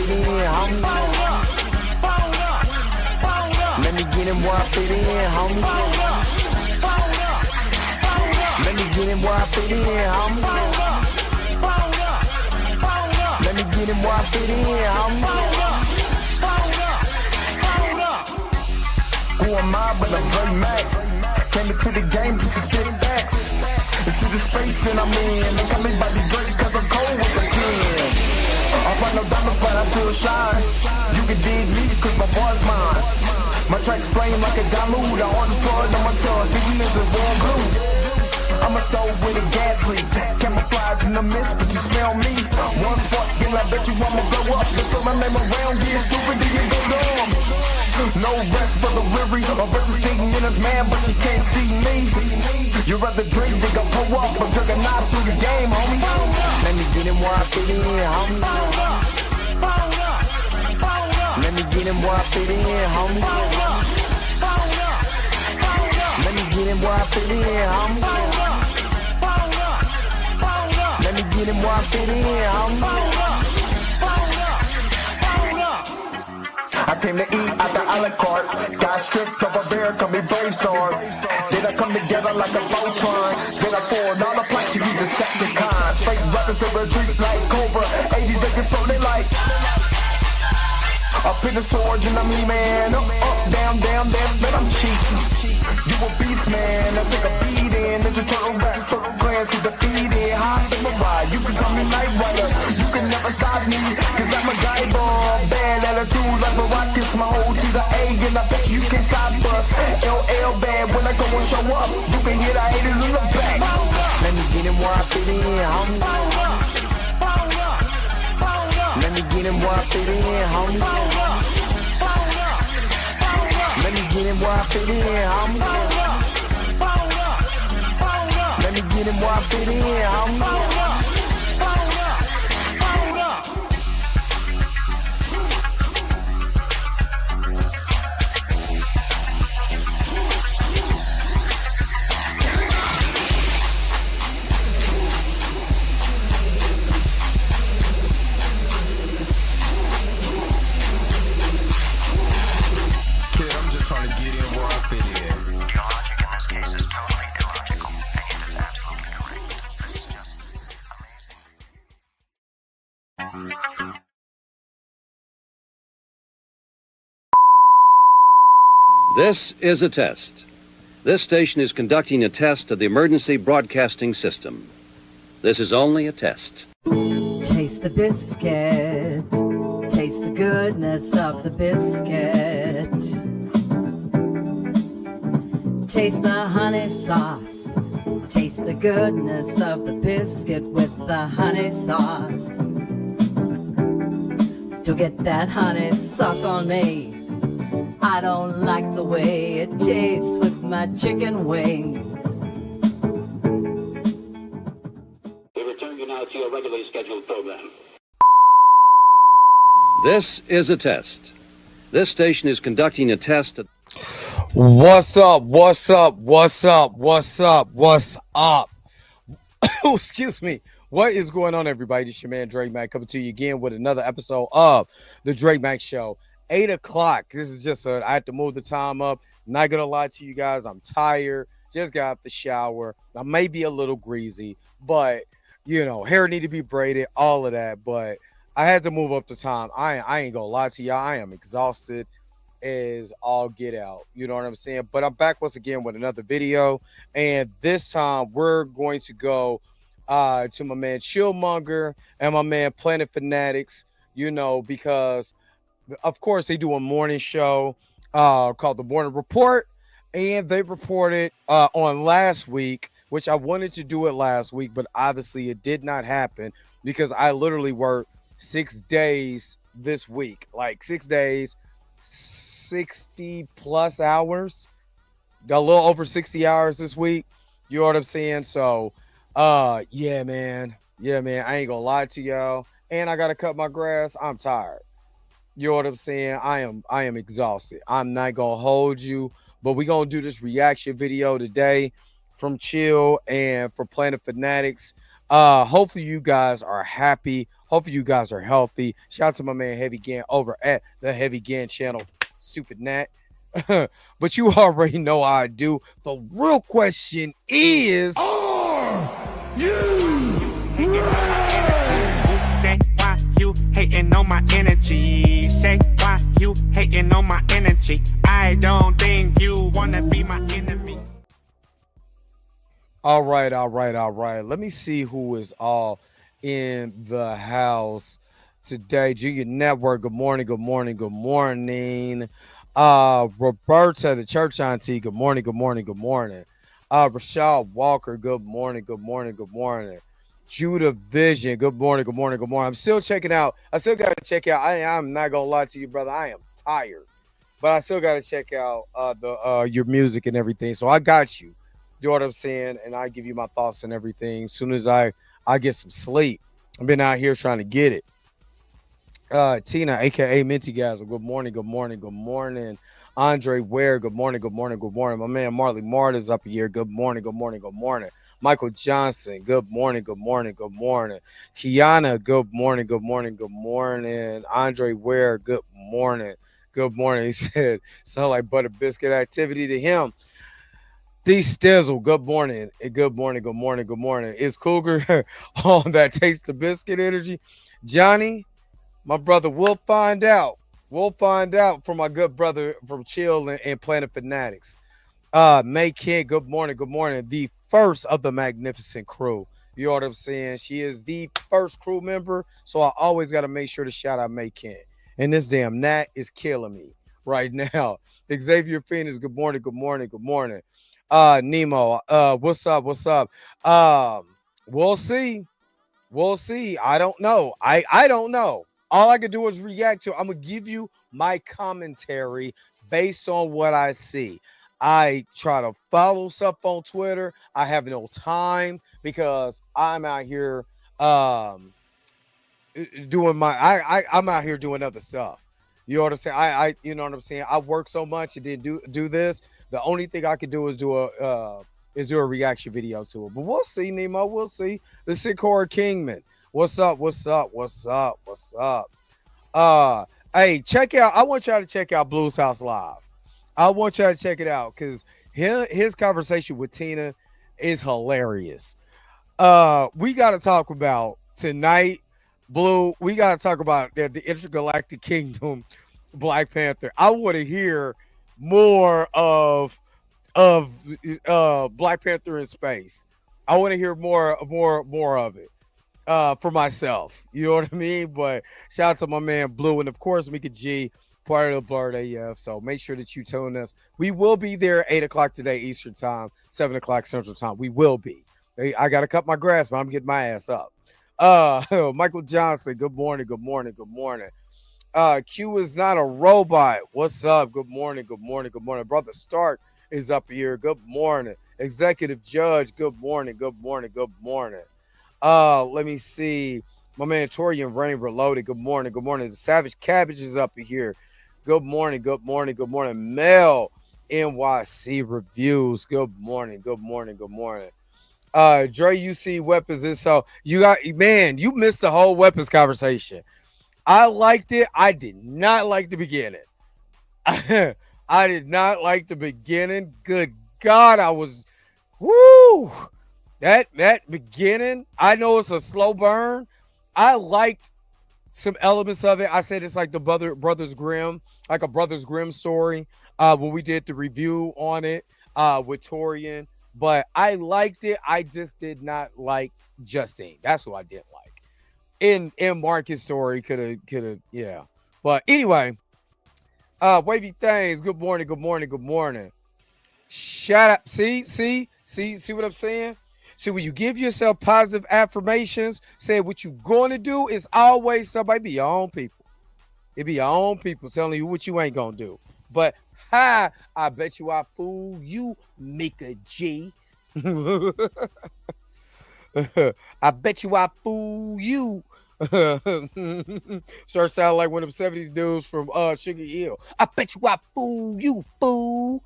fit in, homie. Let me get him where I fit in, homie. Let me get him where I fit in, homie. Let me get him where I fit in, homie. Who am I but I'm Dre Mac? Came into the game to spit facts. Into the space that I'm in. They call me Bobby Drake cause I'm cold with the pen. I find no diamonds but I still shine. You can dig me cause my boy's mine. My tracks flame like a dilute. I order blood on my tongue. Demons is warm blue. I'ma throw with a gas leak. Camouflage in the mist, but you smell me. One spark, then I bet you I'ma blow up. Just throw my name around, get stupid, then you go dumb. No rest for the weary. A versus thinking in his man, but you can't see me. You rather drink, they gon' pull up, but took a knife through the game, homie. Let me get him where I fit in, homie. Let me get him where I fit in, homie. Let me get him where I fit in, homie. Let me get him where I fit in, homie. I came to eat at the a la carte. Got stripped of a bear, call me brainstorm. Then I come together like a Voltron. Then I poured all the plaques, you Decepticons. Fake rappers to retreat like Cobra. 80s they can float, they like up in the storage and I'm E-man. Up, down, man, I'm cheap. You a beast, man. I take a beat in. Ninja turtle rap, turtle clans get defeated. Hot samurai, you can call me Night Rider. You can never stop me, cause I'm a guy bomb. Bad attitude like a rocket, my whole to the A, and I bet you can stop us. LL bad when I go and show up. You can hear the haters in the back. Let me get him where I fit in, homie. Let me get him where I fit in, homie. Let me get him where I fit in, homie. Let me get him where I fit in, homie. This is a test. This station is conducting a test of the emergency broadcasting system. This is only a test. Taste the biscuit. Taste the goodness of the biscuit. Taste the honey sauce. Taste the goodness of the biscuit with the honey sauce. Don't get that honey sauce on me. I don't like the way it tastes with my chicken wings. We return you now to your regularly scheduled program. This is a test. This station is conducting a test. What's up? Excuse me. What is going on, everybody? This is your man, Dre Mack, coming to you again with another episode of the Dre Mack Show. 8 o'clock. This is just I had to move the time up. Not gonna lie to you guys, I'm tired. Just got out the shower. I may be a little greasy, but you know, hair need to be braided, all of that. But I had to move up the time. I ain't gonna lie to y'all. I am exhausted as all get out. You know what I'm saying? But I'm back once again with another video, and this time we're going to go to my man Chillmonger and my man Planet Fanatics. You know, because of course, they do a morning show called The Morning Report, and they reported on last week, which I wanted to do it last week, but obviously it did not happen because I literally worked 6 days this week, like 6 days, 60 plus hours, got a little over 60 hours this week. You know what I'm saying? So, yeah, man, I ain't gonna lie to y'all, and I gotta cut my grass. I'm tired. You know what I'm saying? I am exhausted. I'm not gonna hold you, but we're gonna do this reaction video today from Chill and for Planet Fanatics. Hopefully you guys are happy. Hopefully you guys are healthy. Shout out to my man Heavy Gan over at the Heavy Gan channel. Stupid Nat. But you already know how I do. The real question is, Say why you hating on my energy? Say why you hating on my energy? I don't think you wanna be my enemy. all right, all right, all right. Let me see who is all in the house today. Junior Network, good morning, good morning, good morning. Roberta, the church auntie, good morning, good morning, good morning. Rashad Walker, good morning, good morning, good morning. Judah Vision, good morning, good morning, good morning. I'm still checking out. I still got to check out. I'm not gonna lie to you, brother. I am tired, but I still got to check out the your music and everything. So I got you. You know what I'm saying? And I give you my thoughts and everything. As soon as I get some sleep. I've been out here trying to get it. Tina, aka Minty Guys, good morning, good morning, good morning. Andre Ware, good morning, good morning, good morning. My man Marley Martin's up here. Good morning, good morning, good morning. Michael Johnson, good morning, good morning, good morning. Kiana, good morning, good morning, good morning. Andre Ware, good morning, good morning. He said, sound like butter biscuit activity to him. D Stizzle, good morning, and good morning, good morning, good morning. Is Cougar on that taste of biscuit energy? Johnny, my brother, we'll find out. We'll find out from my good brother from Chill and Planet Fanatics. May Kid, good morning, good morning. The first of the magnificent crew. You know what I'm saying? She is the first crew member, so I always got to make sure to shout out May Kid. And this damn Nat is killing me right now. Xavier Phoenix, good morning, good morning, good morning. Nemo, what's up? What's up? We'll see. We'll see. I don't know. I don't know. All I can do is react to. I'm gonna give you my commentary based on what I see. I try to follow stuff on Twitter. I have no time because I'm out here doing my I'm out here doing other stuff. You know what I'm saying? I you know what I'm saying? I work so much and then do this. The only thing I can do is do a reaction video to it. But we'll see, Nemo. We'll see. The Sikora Kingman. What's up? What's up? What's up? What's up? Hey, check out. I want y'all to check out Blues House Live. I want y'all to check it out because his conversation with Tina is hilarious. We got to talk about tonight, Blue. We got to talk about the Intergalactic Kingdom, Black Panther. I want to hear more of Black Panther in space. I want to hear more of it for myself. You know what I mean? But shout out to my man Blue and of course Mika G, part of the Blurred AF. So make sure that you tune us. We will be there 8 o'clock today Eastern time, 7 o'clock Central time. We will be. I gotta cut my grass, but I'm getting my ass up. Michael Johnson, good morning, good morning, good morning. Q is not a robot. What's up? Good morning, good morning, good morning. Brother Stark is up here. Good morning. Executive Judge, good morning, good morning, good morning. Let me see. My man Torian Rain Reloaded. Good morning, good morning. The Savage Cabbage is up here. Good morning, good morning, good morning. Mel NYC Reviews. Good morning, good morning, good morning. Dre, you see weapons and so you got man, you missed the whole weapons conversation. I liked it. I did not like the beginning. I did not like the beginning. Good God, I was whoo. That beginning, I know it's a slow burn. I liked some elements of it. I said it's like the Brothers Grimm, like a Brothers Grimm story. When we did the review on it with Torian, but I liked it. I just did not like Justine. That's what I didn't like. In Marcus' story, could have, yeah. But anyway, Wavy Things. Good morning, good morning, good morning. Shut up. See what I'm saying? See, when you give yourself positive affirmations, say what you're going to do is always somebody be your own people. It be your own people telling you what you ain't going to do. But, I bet you I fool you, Mika G. I bet you I fool you. Start sounding like one of them 70s dudes from Sugar Hill. I bet you I fool you, fool.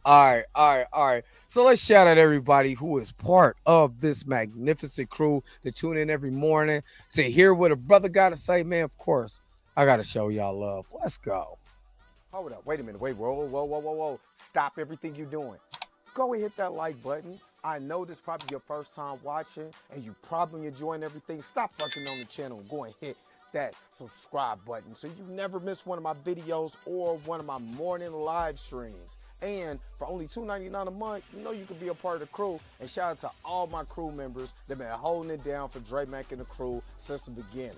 All right. So let's shout out everybody who is part of this magnificent crew that tune in every morning to hear what a brother got to say. Man, of course, I got to show y'all love. Let's go. Hold up. Wait a minute. Wait. Whoa. Stop everything you're doing. Go and hit that like button. I know this is probably your first time watching and you probably enjoying everything. Stop fucking on the channel and go and hit that subscribe button so you never miss one of my videos or one of my morning live streams. And for only $2.99 a month, you know you can be a part of the crew. And shout out to all my crew members that been holding it down for Dre Mack and the crew since the beginning.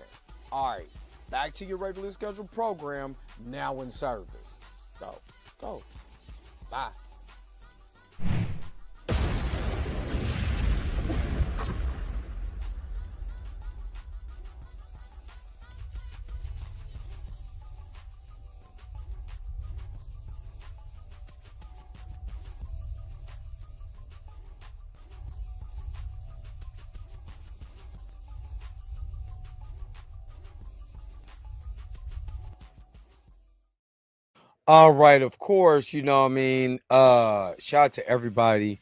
All right, back to your regularly scheduled program, now in service. Go. Bye. All right, of course, you know what I mean. Shout out to everybody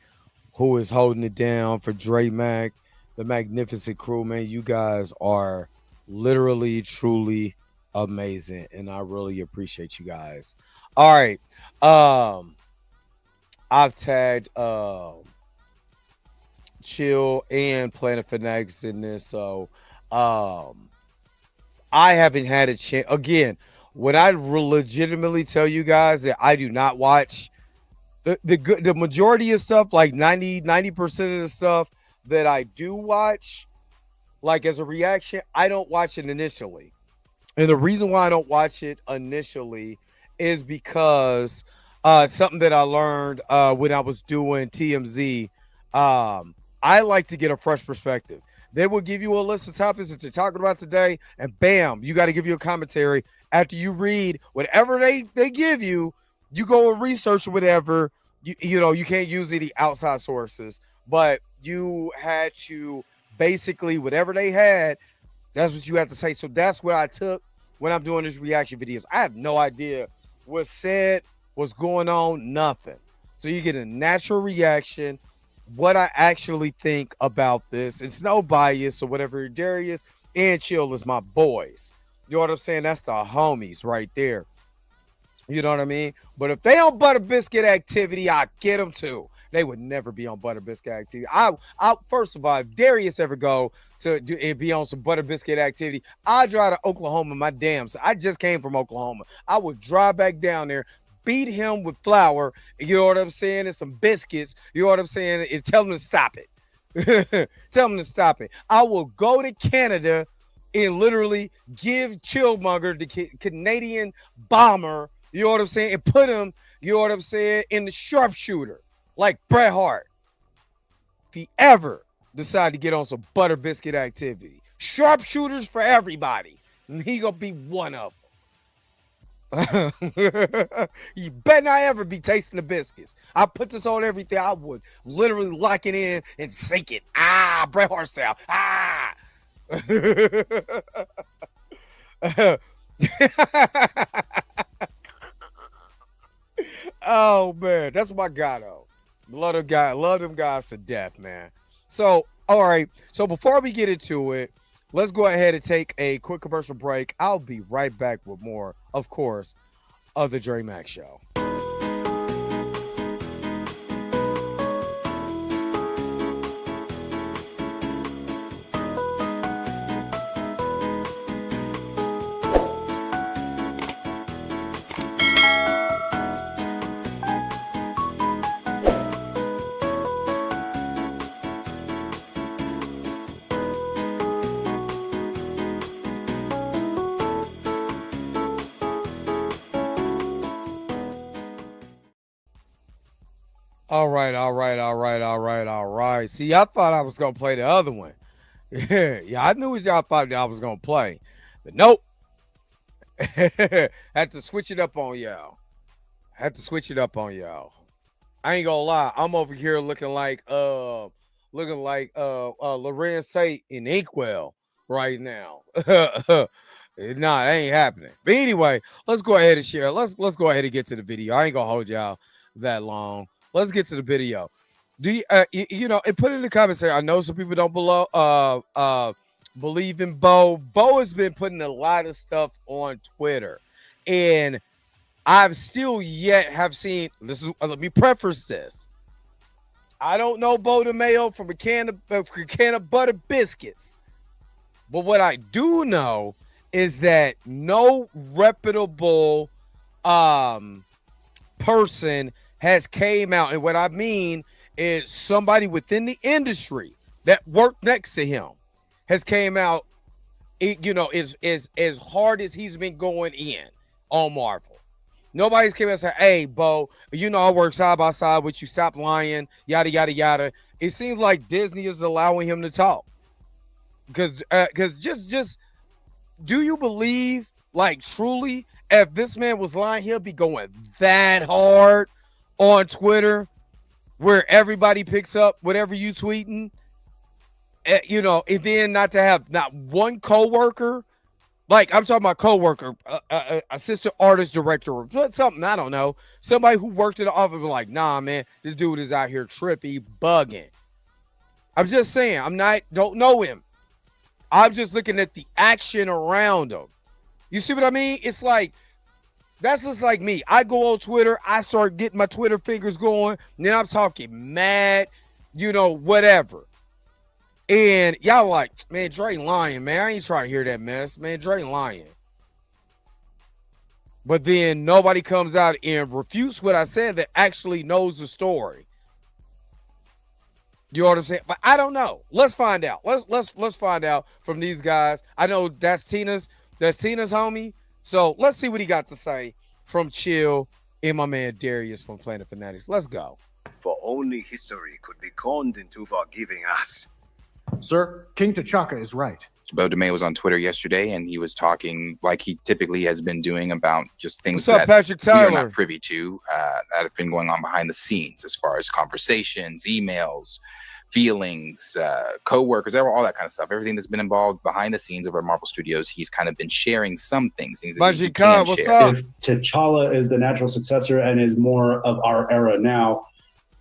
who is holding it down for Dre Mack, the magnificent crew, man. You guys are literally, truly amazing, and I really appreciate you guys. All right. Um, I've tagged Chill and Planet Fanatics in this, so um I haven't had a chance again. When I legitimately tell you guys that I do not watch the majority of stuff, like 90% of the stuff that I do watch, like as a reaction, I don't watch it initially. And the reason why I don't watch it initially is because something that I learned when I was doing TMZ. I like to get a fresh perspective. They will give you a list of topics that you're talking about today, and bam, you got to give you a commentary after you read whatever they give you. You go and research whatever. You know you can't use any outside sources, but you had to basically whatever they had. That's what you have to say. So that's what I took when I'm doing these reaction videos. I have no idea what's said, what's going on, nothing. So you get a natural reaction, what I actually think about this. It's no bias or whatever. Darius and Chill is my boys. You know what I'm saying? That's the homies right there. You know what I mean? But if they on Butter Biscuit activity, I get them too. They would never be on Butter Biscuit activity. I first of all, if Darius ever go to do and be on some Butter Biscuit activity, I drive to Oklahoma. My damn, so I just came from Oklahoma. I would drive back down there, beat him with flour. You know what I'm saying? And some biscuits. You know what I'm saying? And tell him to stop it. Tell him to stop it. I will go to Canada and literally give Chillmonger, the Canadian bomber, you know what I'm saying, and put him, you know what I'm saying, in the sharpshooter like Bret Hart. If he ever decide to get on some Butter Biscuit activity, sharpshooters for everybody, and he gonna be one of them. You better not ever be tasting the biscuits. I put this on everything. I would literally lock it in and sink it. Bret Hart style. Oh man, that's my guy though. Love them guys to death, man. So, all right. So before we get into it, let's go ahead and take a quick commercial break. I'll be right back with more, of course, of the Dre Mack Show. All right. See, I thought I was gonna play the other one. Yeah, I knew what y'all thought I was gonna play, but nope. Had to switch it up on y'all. I ain't gonna lie, I'm over here looking like Lorenz Tate in Inkwell right now. Nah, that ain't happening. But anyway, let's go ahead and share. Let's go ahead and get to the video. I ain't gonna hold y'all. that long. Let's get to the video. Do you, and put it in the comments there. I know some people don't believe in Beau. Beau has been putting a lot of stuff on Twitter, and I've still yet have seen this. Let me preface this. I don't know Beau DeMayo from a can of butter biscuits, but what I do know is that no reputable person has came out, and what I mean is somebody within the industry that worked next to him has came out, is as hard as he's been going in on Marvel. Nobody's came out and said, hey, Beau, I work side by side with you. Stop lying, yada, yada, yada. It seems like Disney is allowing him to talk. Because just do you believe, like, truly, if this man was lying, he'll be going that hard on Twitter where everybody picks up whatever you tweeting, and then not to have not one coworker, like I'm talking about coworker, assistant artist director, or something, I don't know, somebody who worked in the office, be like, nah, man, this dude is out here trippy, bugging. I'm just saying, don't know him. I'm just looking at the action around him. You see what I mean? It's like, that's just like me. I go on Twitter, I start getting my Twitter fingers going, and then I'm talking mad, whatever. And y'all like, man, Dre lying, man. I ain't trying to hear that mess, man. Dre lying. But then nobody comes out and refutes what I said that actually knows the story. You know what I'm saying? But I don't know. Let's find out. Let's find out from these guys. I know that's Tina's homie. So let's see what he got to say from Chill and my man Darius from Planet Fanatics. Let's go. For only history could be conned into forgiving us. Sir, King T'Chaka is right. Beau DeMayo was on Twitter yesterday, and he was talking like he typically has been doing about just things What's up, Patrick Tyler? We are not privy to that have been going on behind the scenes as far as conversations, emails, feelings, co-workers, all that kind of stuff. Everything that's been involved behind the scenes over at Marvel Studios, he's kind of been sharing some things that he can what's share. up? If T'Challa is the natural successor and is more of our era now,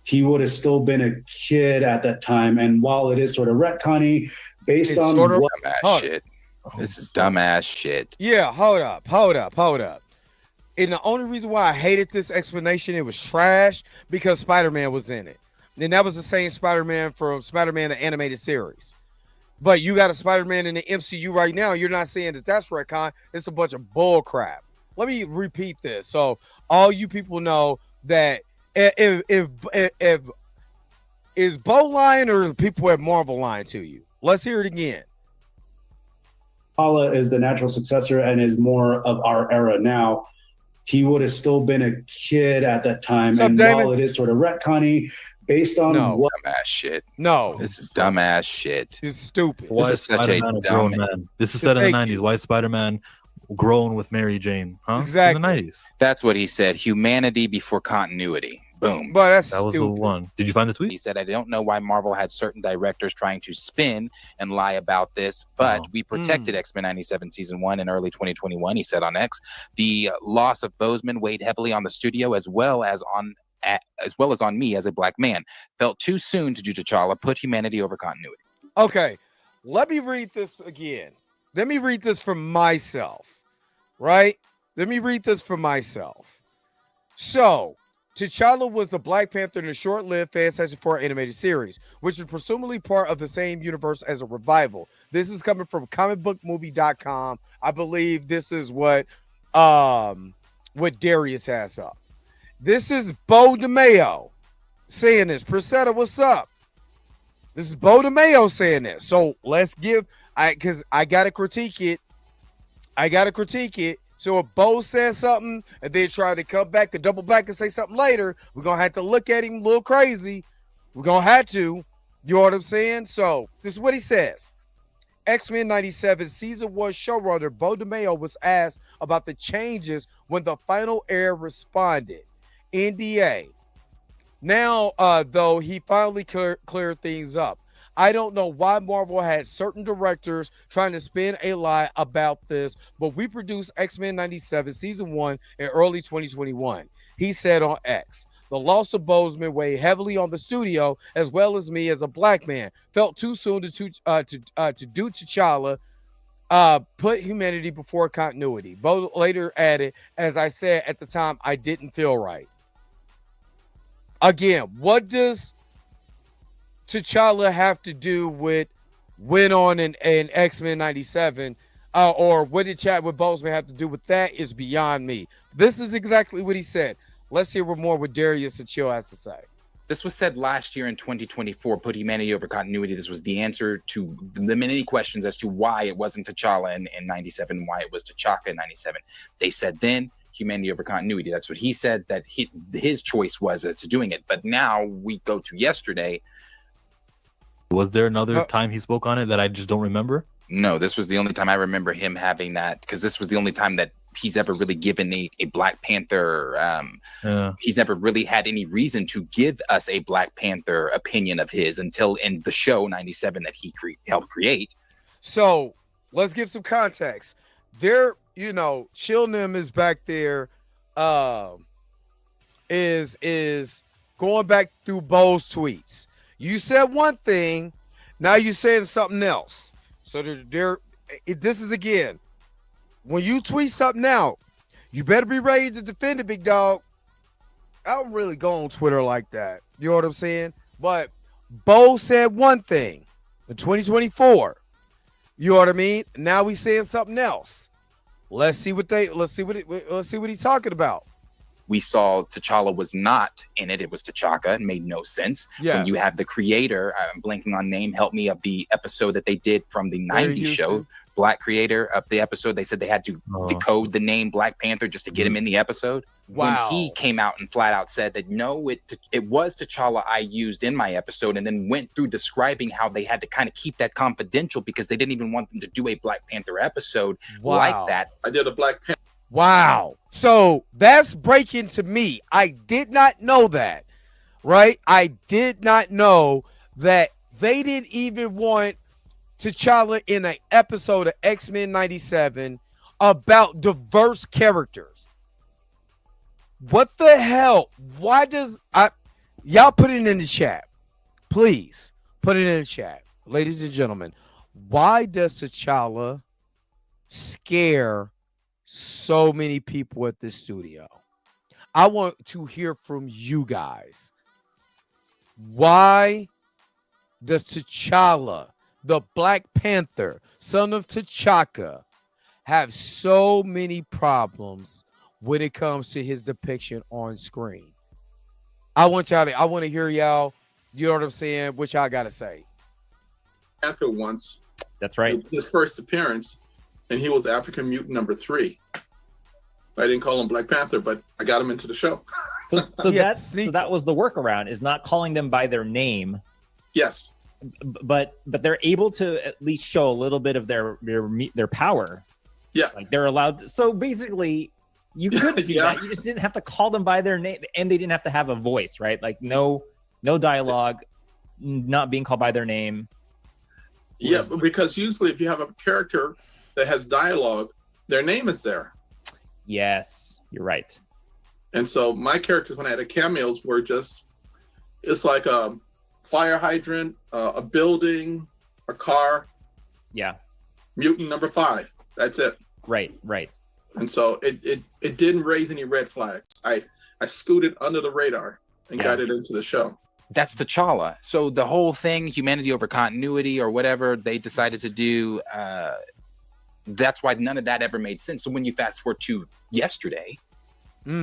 he would have still been a kid at that time. And while it is sort of retconny, based on sort of what dumbass shit. This is dumbass shit. Yeah, hold up. And the only reason why I hated this explanation, it was trash, because Spider-Man was in it. And that was the same Spider-Man from Spider-Man the animated series. But you got a Spider-Man in the MCU right now. You're not saying that that's retcon. It's a bunch of bull crap. Let me repeat this. So all you people know that if is Beau lying or the people at Marvel lying to you? Let's hear it again. T'Challa is the natural successor and is more of our era now, he would have still been a kid at that time. What's up, and Damon? while it is sort of retconny, based on what dumbass shit. No, this is dumbass shit. It's stupid. This is such a dumb man. This is set in the 90s. Why is Spider-Man grown with Mary Jane? Huh? Exactly. In the 90s. That's what he said. Humanity before continuity. Boom. But that was the one. Did you find the tweet? He said, I don't know why Marvel had certain directors trying to spin and lie about this, but we protected X-Men 97 season 1 in early 2021. He said on X, the loss of Boseman weighed heavily on the studio as well as on me as a black man. Felt too soon to do T'Challa, put humanity over continuity. Okay, let me read this again. Let me read this for myself, right? Let me read this for myself. So, T'Challa was the Black Panther in a short-lived Fantastic Four animated series, which is presumably part of the same universe as a revival. This is coming from comicbookmovie.com. I believe this is what Darius has up. This is Beau DeMayo saying this. Presetta, what's up? This is Beau DeMayo saying this. So let's give, because I got to critique it. So if Beau says something and then try to come back and double back and say something later, we're going to have to look at him a little crazy. We're going to have to. You know what I'm saying? So this is what he says. X-Men 97 season 1 showrunner Beau DeMayo was asked about the changes when the final air responded. NDA. Now, though, he finally cleared things up. I don't know why Marvel had certain directors trying to spin a lie about this, but we produced X-Men 97 season 1 in early 2021. He said on X, The loss of Boseman weighed heavily on the studio as well as me as a black man. Felt too soon to do T'Challa. Put humanity before continuity. Beau later added, as I said at the time, I didn't feel right. Again, what does T'Challa have to do with went on in X-Men 97? Or what did Chadwick Boseman have to do with that is beyond me. This is exactly what he said. Let's hear more what Darius and Chill has to say. This was said last year in 2024, put humanity over continuity. This was the answer to the many questions as to why it wasn't T'Challa in 97, why it was T'Chaka in 97. They said then, humanity over continuity. That's what he said, that his choice was as to doing it. But now we go to yesterday. Was there another time he spoke on it that I just don't remember? No, this was the only time I remember him having that, because this was the only time that he's ever really given a Black Panther. He's never really had any reason to give us a Black Panther opinion of his until in the show 97 that he helped create. So let's give some context. There, Chilnum is back there, is going back through Beau's tweets. You said one thing, now you're saying something else. So this is again, when you tweet something out, you better be ready to defend it, big dog. I don't really go on Twitter like that. You know what I'm saying? But Beau said one thing in 2024. You know what I mean? Now he's saying something else. Let's see what he's talking about. We saw T'Challa was not in it. It was T'Chaka. It made no sense. Yes. When you have the creator, I'm blanking on name, help me, of the episode that they did from the 90s show, Black creator of the episode. They said they had to decode the name Black Panther just to get him in the episode. Wow. When he came out and flat out said that, no, it was T'Challa I used in my episode, and then went through describing how they had to kind of keep that confidential because they didn't even want them to do a Black Panther episode like that. I did a Black Panther. Wow. So that's breaking to me. I did not know that, right? I did not know that they didn't even want T'Challa in an episode of X-Men 97 about diverse characters. What the hell? Why does y'all put it in the chat? Please put it in the chat. Ladies and gentlemen, why does T'Challa scare so many people at this studio? I want to hear from you guys. Why does T'Challa, the Black Panther, son of T'Chaka, have so many problems when it comes to his depiction on screen? I want to hear y'all, you know what I'm saying, what y'all got to say. Panther once. That's right. His first appearance, and he was African mutant number 3. I didn't call him Black Panther, but I got him into the show. So that was the workaround, is not calling them by their name. Yes. But they're able to at least show a little bit of their power. Yeah. Like they're allowed to, so basically you could do that. You just didn't have to call them by their name, and they didn't have to have a voice, right? Like no dialogue, not being called by their name. Yeah, because usually if you have a character that has dialogue, their name is there. Yes, you're right. And so my characters, when I had the cameos, were just, it's like a fire hydrant, a building, a car. Yeah. Mutant number 5. That's it. Right. And so it didn't raise any red flags. I scooted under the radar and got it into the show. That's T'Challa. So the whole thing, humanity over continuity or whatever they decided to do, that's why none of that ever made sense. So when you fast forward to yesterday,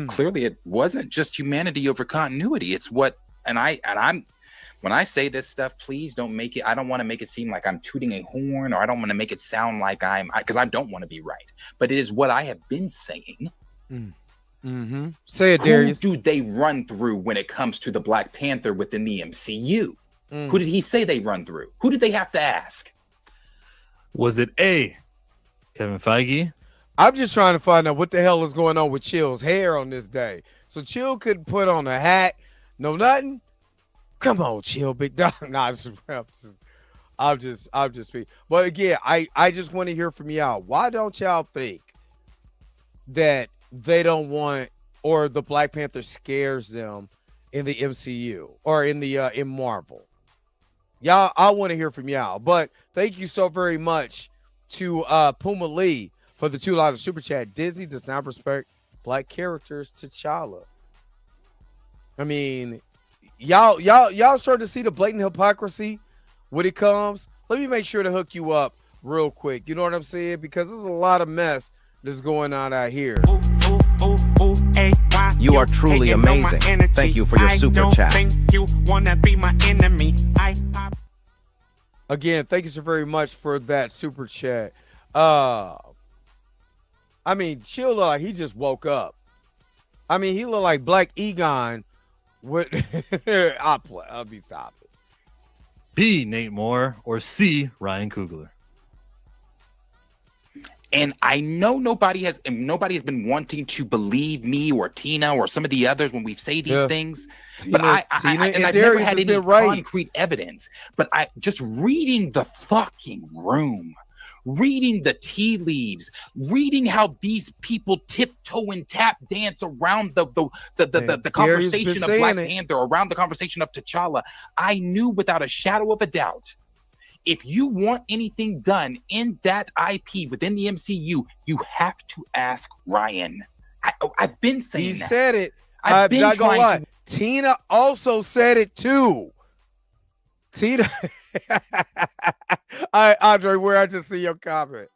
clearly it wasn't just humanity over continuity. It's what, and I'm when I say this stuff, please don't make it, I don't want to make it seem like I'm tooting a horn, or I don't want to make it sound like because I don't want to be right. But it is what I have been saying. Say it, Darius. Who do they run through when it comes to the Black Panther within the MCU? Who did he say they run through? Who did they have to ask? Was it A, Kevin Feige? I'm just trying to find out what the hell is going on with Chill's hair on this day. So Chill could put on a hat, no nothing. Come on, Chill, big dog. Nah, I'm just but again, I just want to hear from y'all. Why don't y'all think that they don't want, or the Black Panther scares them in the MCU or in the in Marvel. Y'all, I want to hear from y'all. But thank you so very much to Puma Lee for the $2 super chat. Disney does not respect black characters. T'Challa. I mean, y'all start to see the blatant hypocrisy when it comes. Let me make sure to hook you up real quick. You know what I'm saying? Because there's a lot of mess that's going on out here. You are truly amazing. Thank you for your super chat. You wanna be my enemy. Again, thank you so very much for that super chat. I mean, chill. He just woke up. I mean, he looked like Black Egon. I'll be stopping. B, Nate Moore, or C, Ryan Coogler. And I know nobody has been wanting to believe me or Tina or some of the others when we say these things. Tina, but I've never had any concrete evidence. But I just reading the fucking room, reading the tea leaves, reading how these people tiptoe and tap dance around the conversation of Black Panther, around the conversation of T'Challa, I knew without a shadow of a doubt, if you want anything done in that IP within the MCU, you have to ask Ryan. I've been saying he that. Said it. I'm not gonna lie. Tina also said it too. Tina, Andre, where I just see your comment.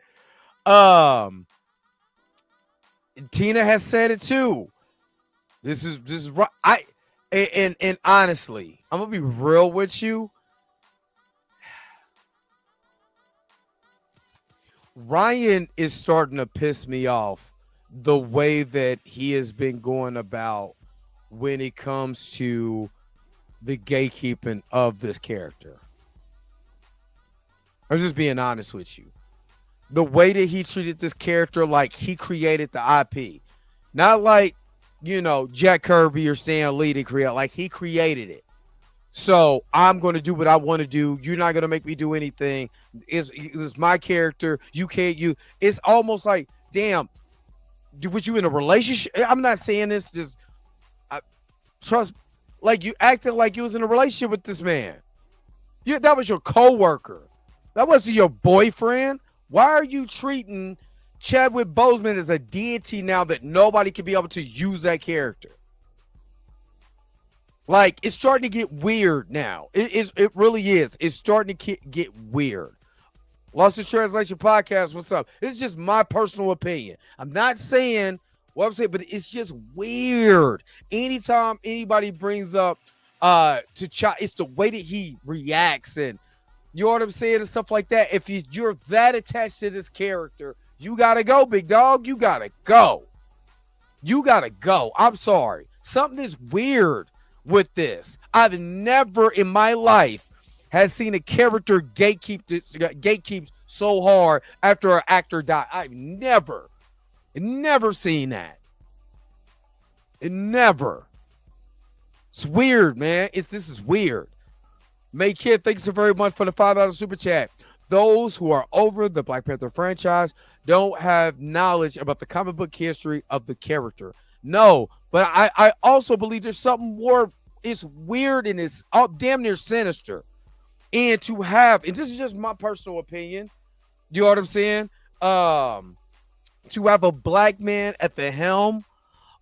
Tina has said it too. This is right. And honestly, I'm gonna be real with you. Ryan is starting to piss me off the way that he has been going about when it comes to the gatekeeping of this character. I'm just being honest with you. The way that he treated this character like he created the IP. Not like, Jack Kirby or Stan Lee to create. Like he created it. So I'm going to do what I want to do. You're not going to make me do anything. It's my character. You can't. It's almost like, damn, was you in a relationship? I'm not saying this. Just trust. Like you acted like you was in a relationship with this man. That was your coworker. That wasn't your boyfriend. Why are you treating Chadwick Boseman as a deity now that nobody can be able to use that character? Like, it's starting to get weird now. It really is. It's starting to get weird. Lost in Translation Podcast, what's up? This is just my personal opinion. I'm not saying what I'm saying, but it's just weird. Anytime anybody brings up T'Challa, it's the way that he reacts and you know what I'm saying and stuff like that. If you're that attached to this character, you got to go, big dog. You got to go. You got to go. I'm sorry. Something is weird with this. I've never in my life has seen a character gatekeep so hard after an actor died. I've never seen that. Never. It's weird, man. This is weird. May Kid, thanks so very much for the $5 super chat. Those who are over the Black Panther franchise don't have knowledge about the comic book history of the character. No, but I also believe there's something more. It's weird and it's damn near sinister. And to have, and this is just my personal opinion, you know what I'm saying? To have a black man at the helm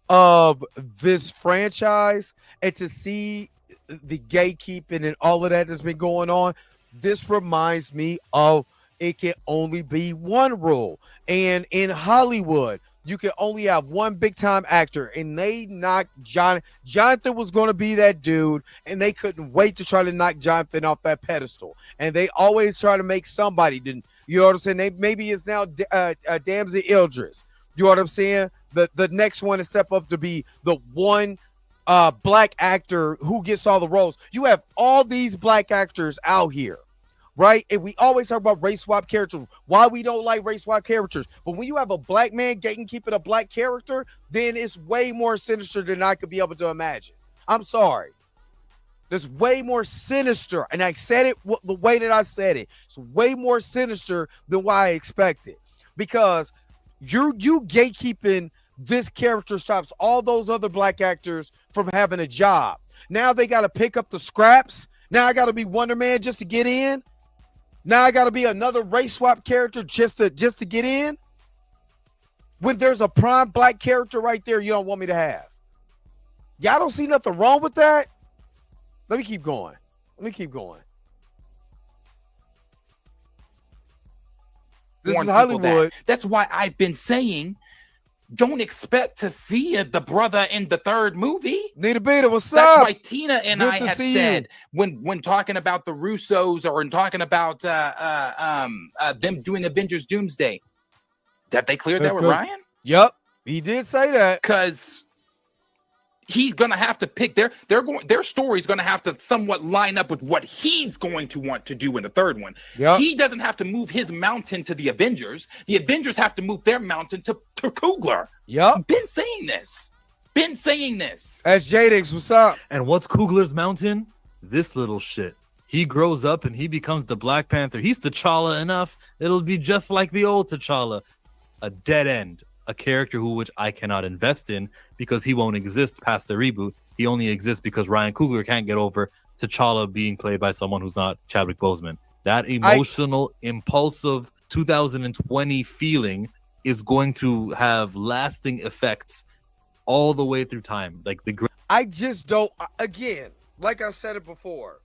of this franchise and to see the gatekeeping and all of that that's been going on, this reminds me of it can only be one rule. And in Hollywood, you can only have one big time actor, and they knocked Jonathan was going to be that dude, and they couldn't wait to try to knock Jonathan off that pedestal. And they always try to make somebody, you know what I'm saying? Maybe it's now Damsel Idris. You know what I'm saying? The next one to step up to be the one black actor who gets all the roles. You have all these black actors out here, right? And we always talk about race swap characters. Why we don't like race swap characters. But when you have a black man gatekeeping a black character, then it's way more sinister than I could be able to imagine. I'm sorry. There's way more sinister. And I said it the way that I said it. It's way more sinister than what I expected. Because you gatekeeping this character stops all those other black actors from having a job. Now they got to pick up the scraps. Now I got to be Wonder Man just to get in. Now I got to be another race swap character just to get in. When there's a prime black character right there, you don't want me to have. Y'all don't see nothing wrong with that. Let me keep going. This is Hollywood. That's why I've been saying, don't expect to see the brother in the third movie. Nita Beta, what's up? That's why Tina and Good I to have see said when talking about the Russos or in talking about them doing Avengers Doomsday, that they cleared that with Ryan. Yep, he did say that because he's gonna have to pick their story's gonna have to somewhat line up with what he's going to want to do in the third one. Yep. He doesn't have to move his mountain to the Avengers. The Avengers have to move their mountain to Coogler. Yep. Been saying this. As Jadix, what's up? And what's Coogler's mountain? This little shit. He grows up and he becomes the Black Panther. He's T'Challa enough. It'll be just like the old T'Challa. A dead end. A character which I cannot invest in because he won't exist past the reboot. He only exists because Ryan Coogler can't get over T'Challa being played by someone who's not Chadwick Boseman. That emotional, impulsive 2020 feeling is going to have lasting effects all the way through time. Like I just don't. Again, like I said it before.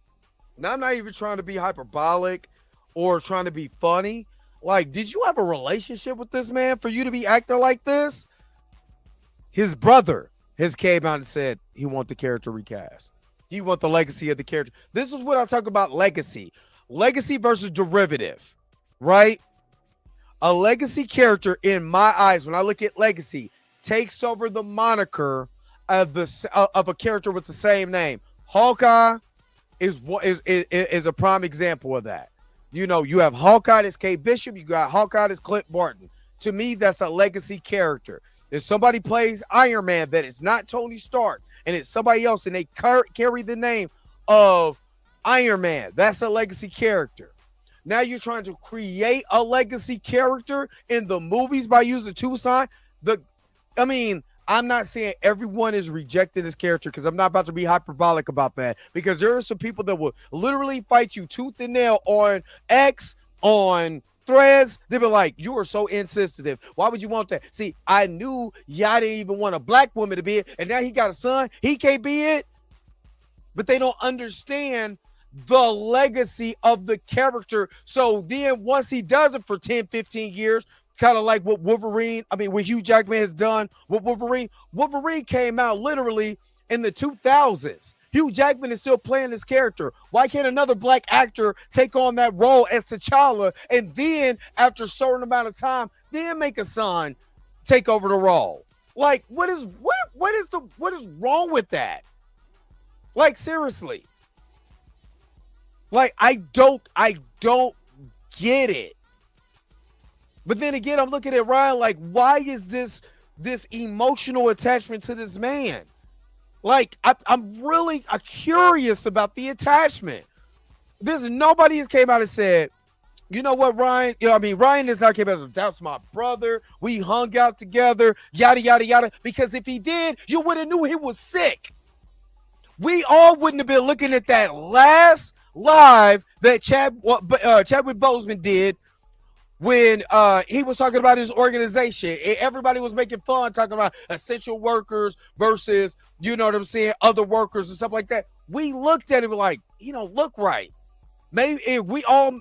Now I'm not even trying to be hyperbolic or trying to be funny. Like, did you have a relationship with this man for you to be acting like this? His brother has came out and said he wants the character recast. He wants the legacy of the character. This is what I talk about, legacy. Legacy versus derivative, right? A legacy character, in my eyes, when I look at legacy, takes over the moniker of a character with the same name. Hawkeye is a prime example of that. You know, you have Hawkeye as Kate Bishop. You got Hawkeye as Clint Barton. To me, that's a legacy character. If somebody plays Iron Man that is not Tony Stark and it's somebody else and they carry the name of Iron Man, that's a legacy character. Now you're trying to create a legacy character in the movies by using Tucson. I'm not saying everyone is rejecting this character because I'm not about to be hyperbolic about that, because there are some people that will literally fight you tooth and nail on X, on Threads. They'll be like, you are so insensitive. Why would you want that? See, I knew y'all didn't even want a black woman to be it, and now he got a son. He can't be it. But they don't understand the legacy of the character. So then once he does it for 10, 15 years, kind of like what what Hugh Jackman has done with Wolverine. Wolverine came out literally in the 2000s. Hugh Jackman is still playing this character. Why can't another black actor take on that role as T'Challa and then after a certain amount of time, then make a son take over the role? Like, what is wrong with that? Like, seriously. Like, I don't get it. But then again, I'm looking at Ryan like, why is this emotional attachment to this man? Like, I'm really curious about the attachment. Nobody has came out and said, you know what, Ryan? Ryan has not came out and said, that's my brother. We hung out together, yada, yada, yada. Because if he did, you would have knew he was sick. We all wouldn't have been looking at that last live that Chadwick Boseman did when he was talking about his organization. Everybody was making fun, talking about essential workers versus, you know what I'm saying, other workers and stuff like that. We looked at it like, look right. Maybe we all,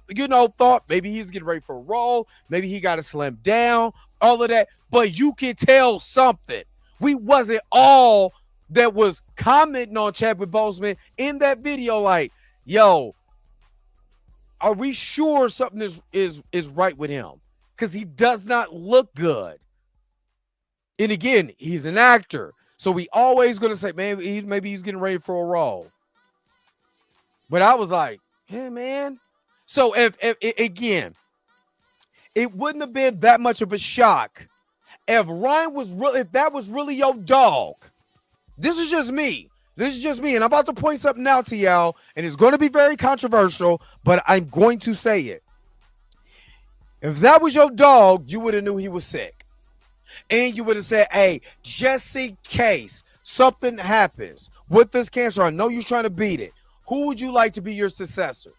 thought maybe he's getting ready for a role. Maybe he got to slim down, all of that. But you can tell something. We wasn't all that was commenting on Chadwick Boseman in that video like, yo, are we sure something is right with him? Because he does not look good. And again, he's an actor. So we always going to say, maybe he's getting ready for a role. But I was like, yeah, man. So if again, it wouldn't have been that much of a shock if if that was really your dog. This is just me. And I'm about to point something out to y'all, and it's going to be very controversial, but I'm going to say it. If that was your dog, you would have knew he was sick. And you would have said, hey, just in case something happens with this cancer, I know you're trying to beat it. Who would you like to be your successor?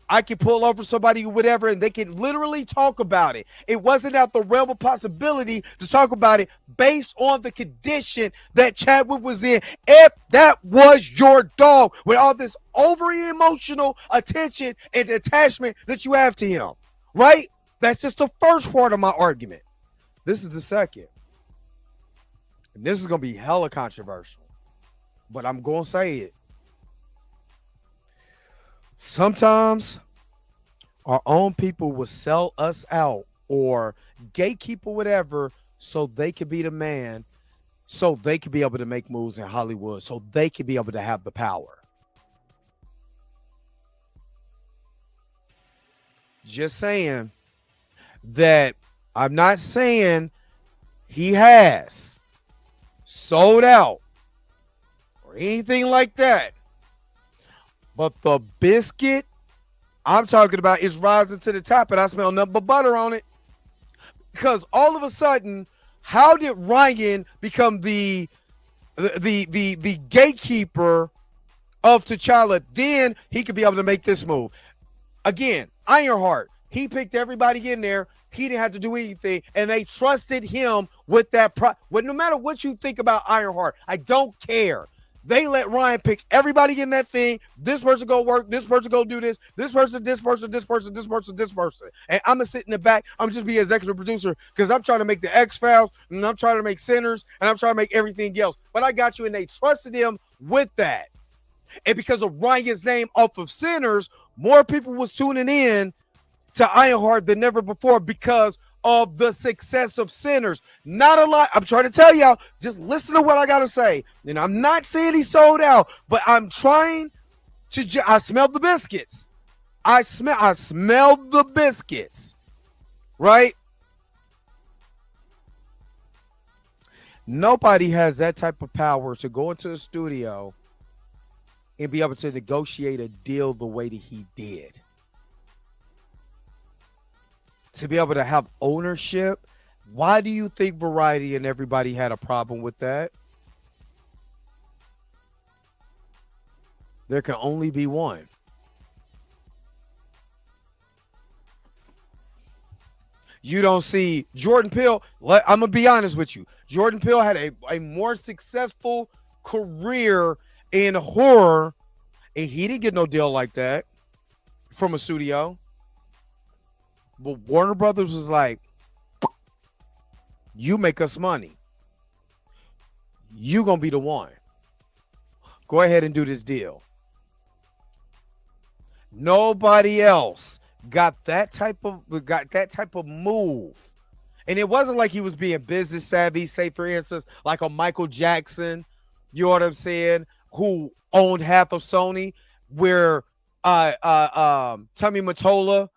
I could pull over somebody or whatever, and they can literally talk about it. It wasn't out the realm of possibility to talk about it based on the condition that Chadwick was in. If that was your dog with all this overly emotional attention and attachment that you have to him, right? That's just the first part of my argument. This is the second. And this is going to be hella controversial, but I'm going to say it. Sometimes our own people will sell us out or gatekeep or whatever so they can be the man, so they can be able to make moves in Hollywood, so they can be able to have the power. Just saying that I'm not saying he has sold out or anything like that. But the biscuit I'm talking about is rising to the top, and I smell nothing but butter on it. Because all of a sudden, how did Ryan become the gatekeeper of T'Challa? Then he could be able to make this move. Again, Ironheart, he picked everybody in there. He didn't have to do anything, and they trusted him with that. Well, no matter what you think about Ironheart, I don't care. They let Ryan pick everybody in that thing. This person go work. This person go do this. This person, this person, this person, this person, this person. And I'm going to sit in the back. I'm just be executive producer because I'm trying to make the X-Files, and I'm trying to make Sinners, and I'm trying to make everything else. But I got you, and they trusted him with that. And because of Ryan's name off of Sinners, more people was tuning in to Ironheart than never before because of the success of Sinners. Not a lot. I'm trying to tell y'all, just listen to what I got to say. And I'm not saying he sold out, but I'm trying to, I smell the biscuits. I smell the biscuits, right? Nobody has that type of power to go into a studio and be able to negotiate a deal the way that he did. To be able to have ownership. Why do you think Variety and everybody had a problem with that? There can only be one. You don't see Jordan Peele. I'm going to be honest with you. Jordan Peele had a more successful career in horror, and he didn't get no deal like that from a studio. But Warner Brothers was like, you make us money. You going to be the one. Go ahead and do this deal. Nobody else got that type of move. And it wasn't like he was being business savvy, say for instance, like a Michael Jackson, you know what I'm saying, who owned half of Sony, where Tommy Mottola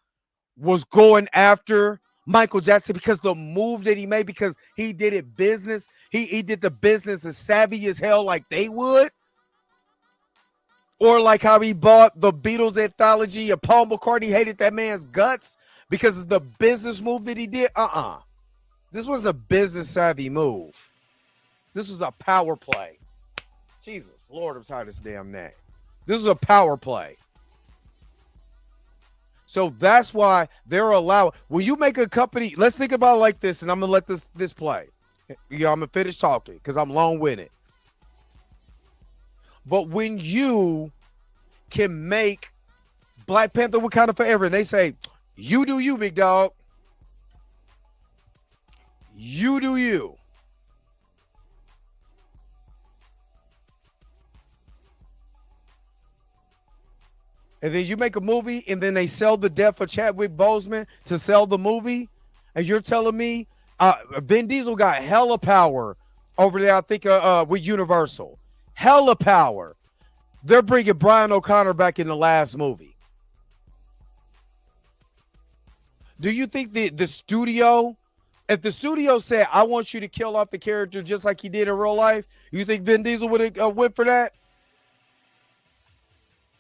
was going after Michael Jackson because the move that he made, because he did it business. He did the business as savvy as hell like they would. Or like how he bought the Beatles anthology and Paul McCartney hated that man's guts because of the business move that he did. This was a business savvy move. This was a power play. Jesus, Lord, I'm tired of this damn name. This is a power play. So that's why they're allowed. When you make a company, let's think about it like this, and I'm gonna let this play. I'm gonna finish talking because I'm long-winded. But when you can make Black Panther Wakanda Forever, and they say, you do you, big dog. You do you. And then you make a movie, and then they sell the death of Chadwick Boseman to sell the movie, and you're telling me Vin Diesel got hella power over there, I think, with Universal. Hella power. They're bringing Brian O'Connor back in the last movie. Do you think the studio, if the studio said, I want you to kill off the character just like he did in real life, you think Vin Diesel would have went for that?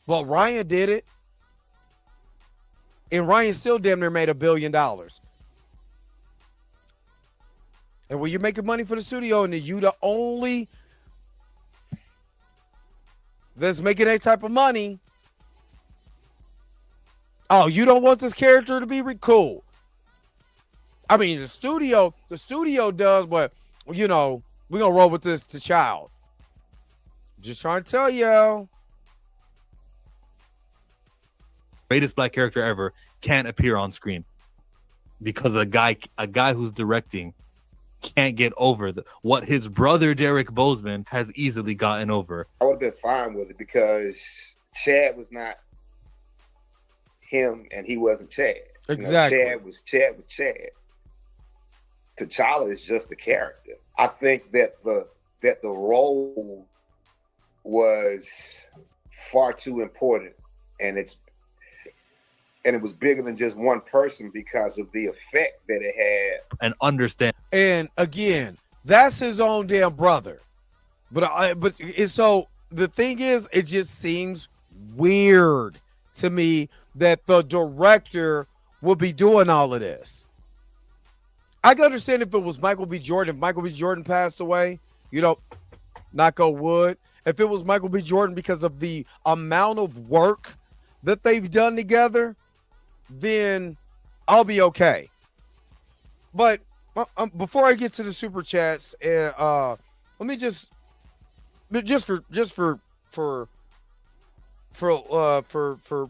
Well, Ryan did it. And Ryan still damn near made $1 billion. And when you're making money for the studio and you the only that's making that type of money. Oh, you don't want this character to be cool. I mean, the studio does, but we're gonna roll with this to child. Just trying to tell y'all. Greatest black character ever can't appear on screen because a guy who's directing can't get over what his brother Derek Boseman has easily gotten over. I would have been fine with it because Chad was not him and he wasn't Chad. Exactly. Chad was Chad. T'Challa is just the character. I think that the role was far too important, and it was bigger than just one person because of the effect that it had. And understand. And again, that's his own damn brother. But so the thing is, it just seems weird to me that the director will be doing all of this. I can understand if it was Michael B. Jordan. If Michael B. Jordan passed away, knock on wood. If it was Michael B. Jordan because of the amount of work that they've done together, then I'll be okay. But before I get to the super chats, let me just for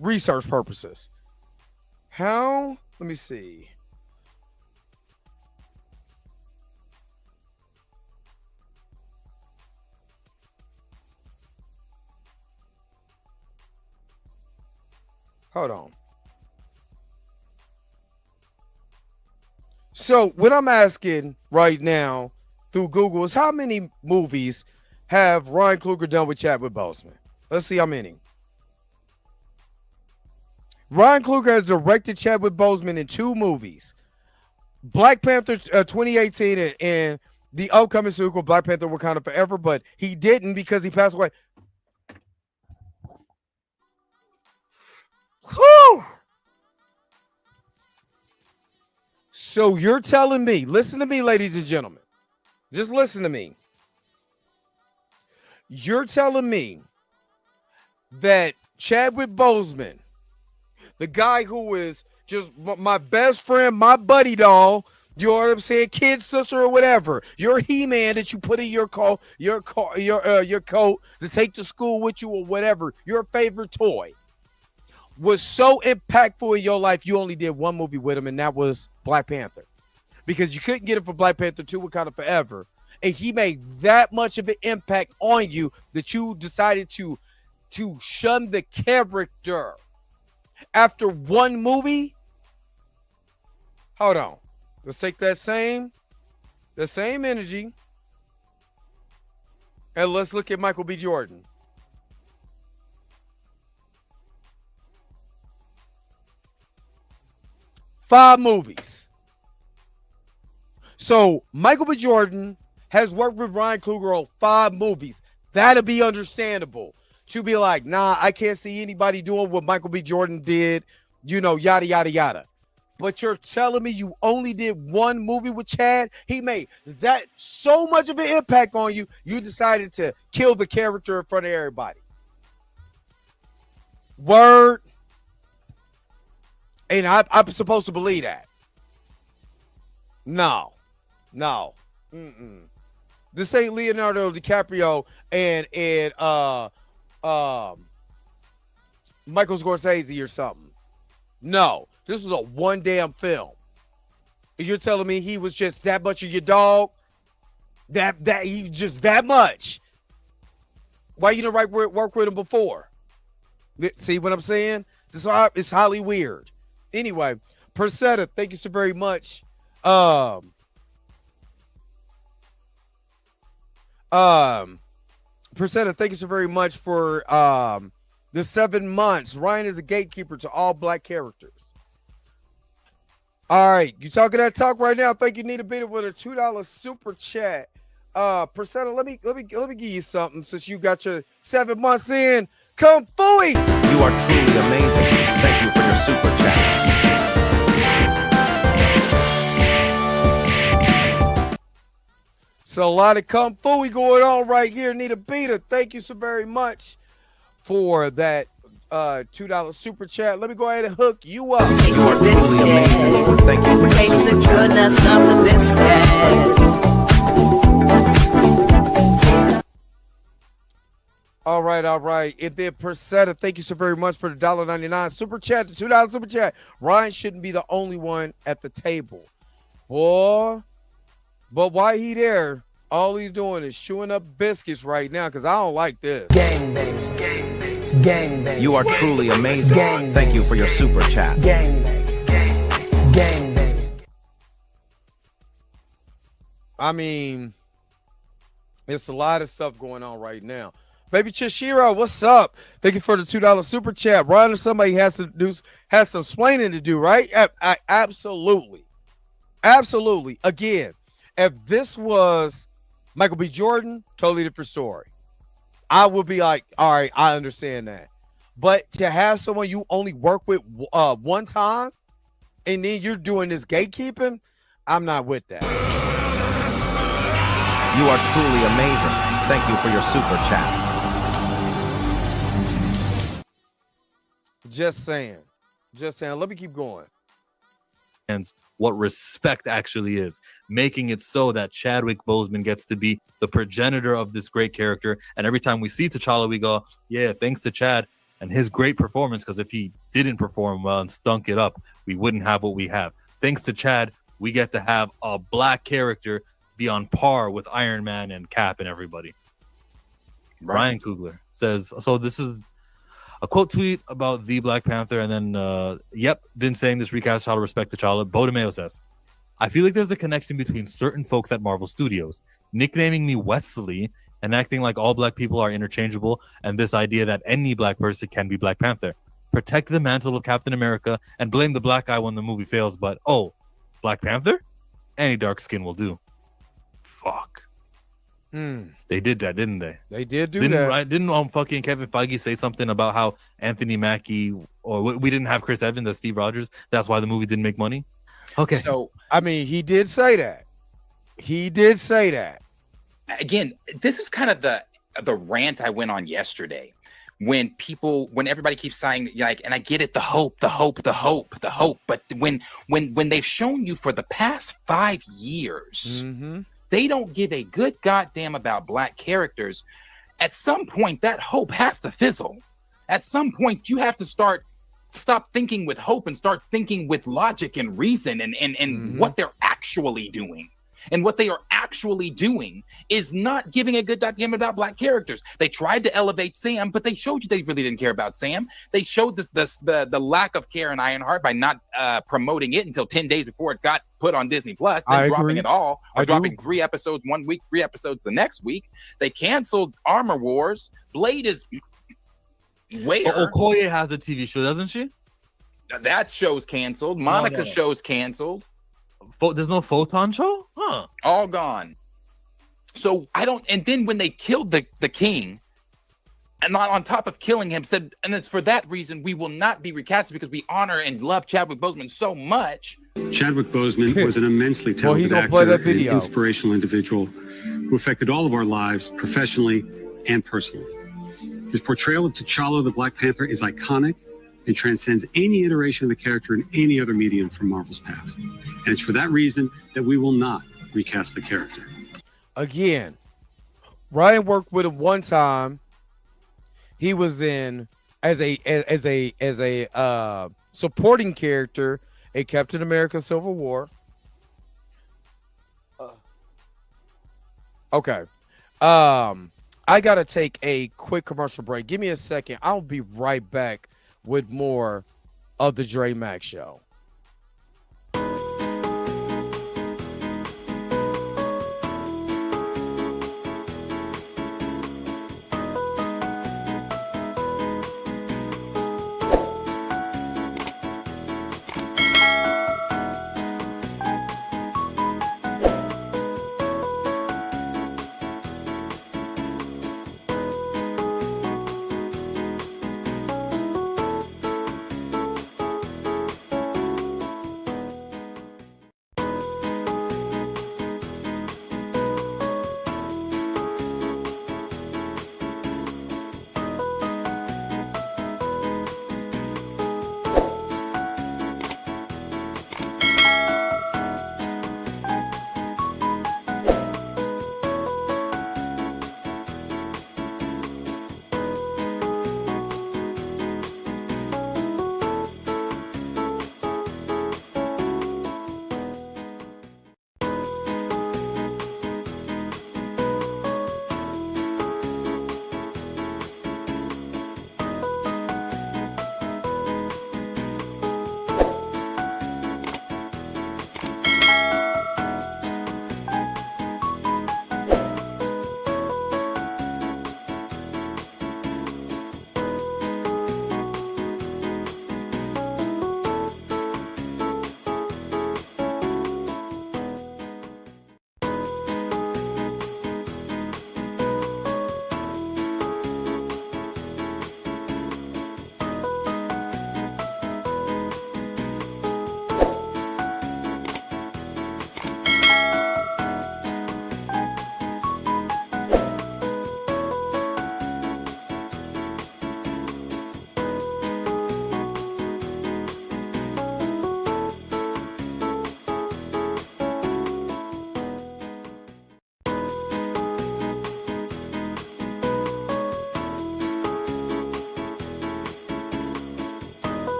research purposes. Let me see. Hold on. So what I'm asking right now through Google is how many movies have Ryan Coogler done with Chadwick Boseman? Let's see how many. Ryan Coogler has directed Chadwick Boseman in 2 movies. Black Panther 2018 and the upcoming sequel, Black Panther Wakanda Forever, but he didn't because he passed away. Whew. So you're telling me, listen to me, ladies and gentlemen. Just listen to me. You're telling me that Chadwick Boseman, the guy who is just my best friend, my buddy doll, you know what I'm saying, kid sister or whatever, your He-Man that you put in your coat to take to school with you or whatever, your favorite toy, was so impactful in your life, you only did one movie with him, and that was Black Panther. Because you couldn't get it for Black Panther 2 Wakanda Forever. And he made that much of an impact on you that you decided to shun the character after one movie. Hold on. Let's take the same energy, and let's look at Michael B. Jordan. Five movies. So Michael B. Jordan has worked with Ryan Coogler on 5 movies. That'll be understandable. To be like, nah, I can't see anybody doing what Michael B. Jordan did, yada, yada, yada. But you're telling me you only did one movie with Chad? He made that so much of an impact on you, you decided to kill the character in front of everybody. Word. And I'm supposed to believe that. No. This ain't Leonardo DiCaprio and Michael Scorsese or something. No, this was a one damn film. And you're telling me he was just that much of your dog? That he just that much? Why you didn't work with him before? See what I'm saying? It's highly weird. Anyway, Persetta, thank you so very much. Persetta, thank you so very much for the 7 months. Ryan is a gatekeeper to all black characters. All right, you talking that talk right now? Thank you, Nita Beta, with a $2 super chat. Persetta, let me give you something since you got your 7 months in. Come Fooey! You are truly amazing. Thank you for your super chat. So a lot of Kung Fu going on right here. Nita Beta, thank you so very much. for that $2 super chat. Let me go ahead and hook you up. You are truly amazing. Thank you for your Taste the super chat. goodness of the biscuit. All right. If they're Persetta, thank you so very much for the $1.99 super chat, the $2 super chat. Ryan shouldn't be the only one at the table. Boy, but why he there? All he's doing is chewing up biscuits right now because I don't like this. Gang bang. Gang bang. You are truly amazing. Thank you for your super chat. Gang bang. Gang bang. I mean, it's a lot of stuff going on right now. Baby Chishiro, what's up? Thank you for the $2 super chat. Ryan or somebody has some explaining to do, right? Absolutely. Again, if this was Michael B. Jordan, totally different story. I would be like, all right, I understand that. But to have someone you only work with one time and then you're doing this gatekeeping, I'm not with that. You are truly amazing. Thank you for your super chat. Just saying. Let me keep going. And what respect actually is, making it so that Chadwick Boseman gets to be the progenitor of this great character. And every time we see T'Challa, we go, yeah, thanks to Chad and his great performance, because if he didn't perform well and stunk it up, we wouldn't have what we have. Thanks to Chad, we get to have a black character be on par with Iron Man and Cap and everybody. Right. Ryan Coogler says, so this is a quote tweet about the Black Panther, and then, been saying this recast T'Challa, respect T'Challa. Beau DeMayo says, I feel like there's a connection between certain folks at Marvel Studios, nicknaming me Wesley and acting like all black people are interchangeable, and this idea that any black person can be Black Panther. Protect the mantle of Captain America and blame the black guy when the movie fails, but, oh, Black Panther? Any dark skin will do. Fuck. They did that, didn't they? They did that. Right? Didn't fucking Kevin Feige say something about how Anthony Mackie, or we didn't have Chris Evans as Steve Rogers? That's why the movie didn't make money? Okay. So, I mean, he did say that. Again, this is kind of the rant I went on yesterday. When everybody keeps saying, like, and I get it, the hope, but when they've shown you for the past 5 years, they don't give a good goddamn about black characters. At some point, that hope has to fizzle. At some point, you have to stop thinking with hope and start thinking with logic and reason and what they're actually doing. And what they are actually doing is not giving a good goddamn about black characters. They tried to elevate Sam, but they showed you they really didn't care about Sam. They showed the lack of care in Ironheart by not promoting it until 10 days before it got put on Disney Plus, and dropping it all, or dropping 3 episodes 1 week, 3 episodes the next week. They canceled Armor Wars. Blade is where? Okoye has a TV show, doesn't she? That show's canceled. Monica's show's canceled. There's no Photon show? Huh. All gone. So I don't, and then when they killed the king, and on top of killing him, said, and it's for that reason we will not be recasted because we honor and love Chadwick Boseman so much. Chadwick Boseman was an immensely talented actor and inspirational individual who affected all of our lives professionally and personally. His portrayal of T'Challa the Black Panther is iconic and transcends any iteration of the character in any other medium from Marvel's past. And it's for that reason that we will not recast the character. Again, Ryan worked with him one time. He was in as a supporting character in Captain America Civil War. Okay. I gotta take a quick commercial break. Give me a second. I'll be right back with more of the Dre Max Show.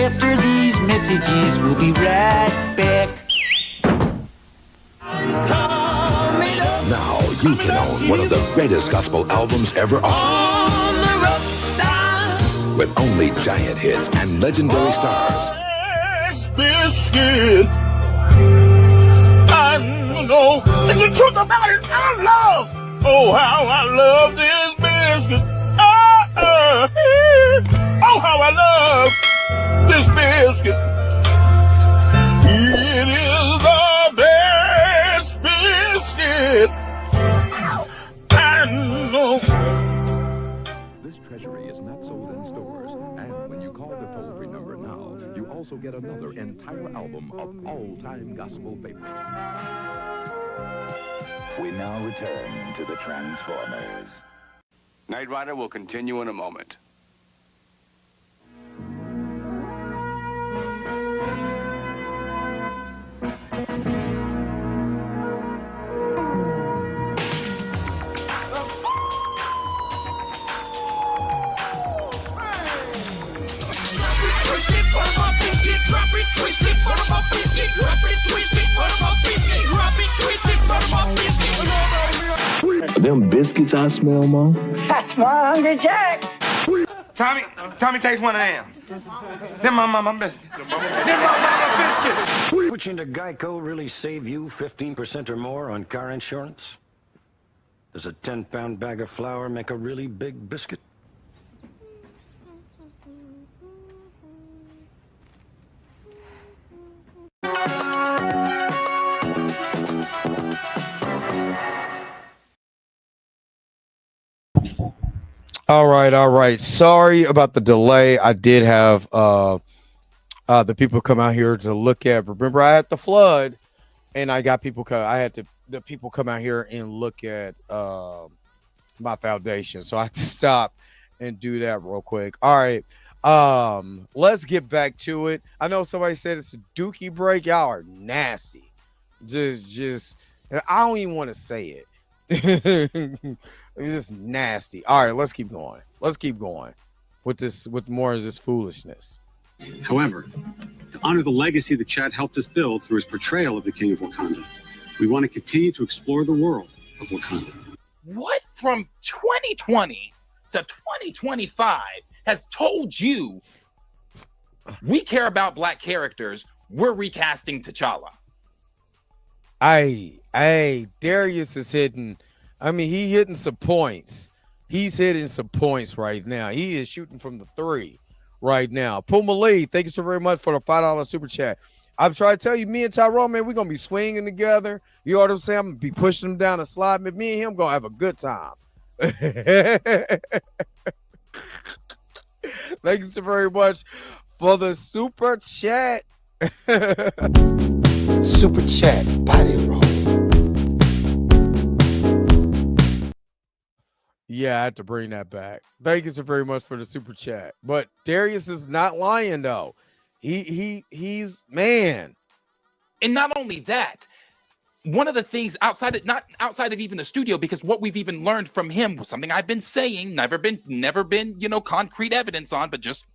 After these messages, we'll be right back. Now you can own one of the greatest gospel albums ever on the road, with only giant hits and legendary stars. Biscuit. I know the truth about it. I love. Oh, how I love this biscuit. Oh, how I love this biscuit. It is the best biscuit. I know. This treasury is not sold in stores, and when you call the toll-free number now, you also get another entire album of all-time gospel favorites. We now return to the Transformers. Knight Rider will continue in a moment. Them biscuits I smell, Mom. That's my Hungry Jack. Tommy takes one of them. Them my mama biscuit. Them my mama biscuit. Switching to Geico really save you 15% or more on car insurance? Does a 10-pound bag of flour make a really big biscuit? All right. Sorry about the delay. I did have the people come out here to look at. Remember, I had the flood, and I got people come. I had the people come out here and look at my foundation. So I had to stop and do that real quick. All right. Let's get back to it. I know somebody said it's a dookie break. Y'all are nasty. Just I don't even want to say it. It's just nasty. All right, let's keep going. Let's keep going with more of this foolishness. However, to honor the legacy that Chad helped us build through his portrayal of the King of Wakanda, we want to continue to explore the world of Wakanda. What from 2020 to 2025 has told you we care about black characters? We're recasting T'Challa. Darius is hitting. I mean, he hitting some points. He's hitting some points right now. He is shooting from the 3 right now. Puma Lee, thank you so very much for the $5 super chat. I'm trying to tell you, me and Tyrone, man, we're going to be swinging together. You know what I'm saying? I'm going to be pushing him down the slide. But me and him going to have a good time. Thank you so very much for the super chat. Super chat, body roll. Yeah, I had to bring that back. Thank you so very much for the super chat. But Darius is not lying though. He's man. And not only that, one of the things outside of even the studio, because what we've even learned from him was something I've been saying, never been, concrete evidence on, but just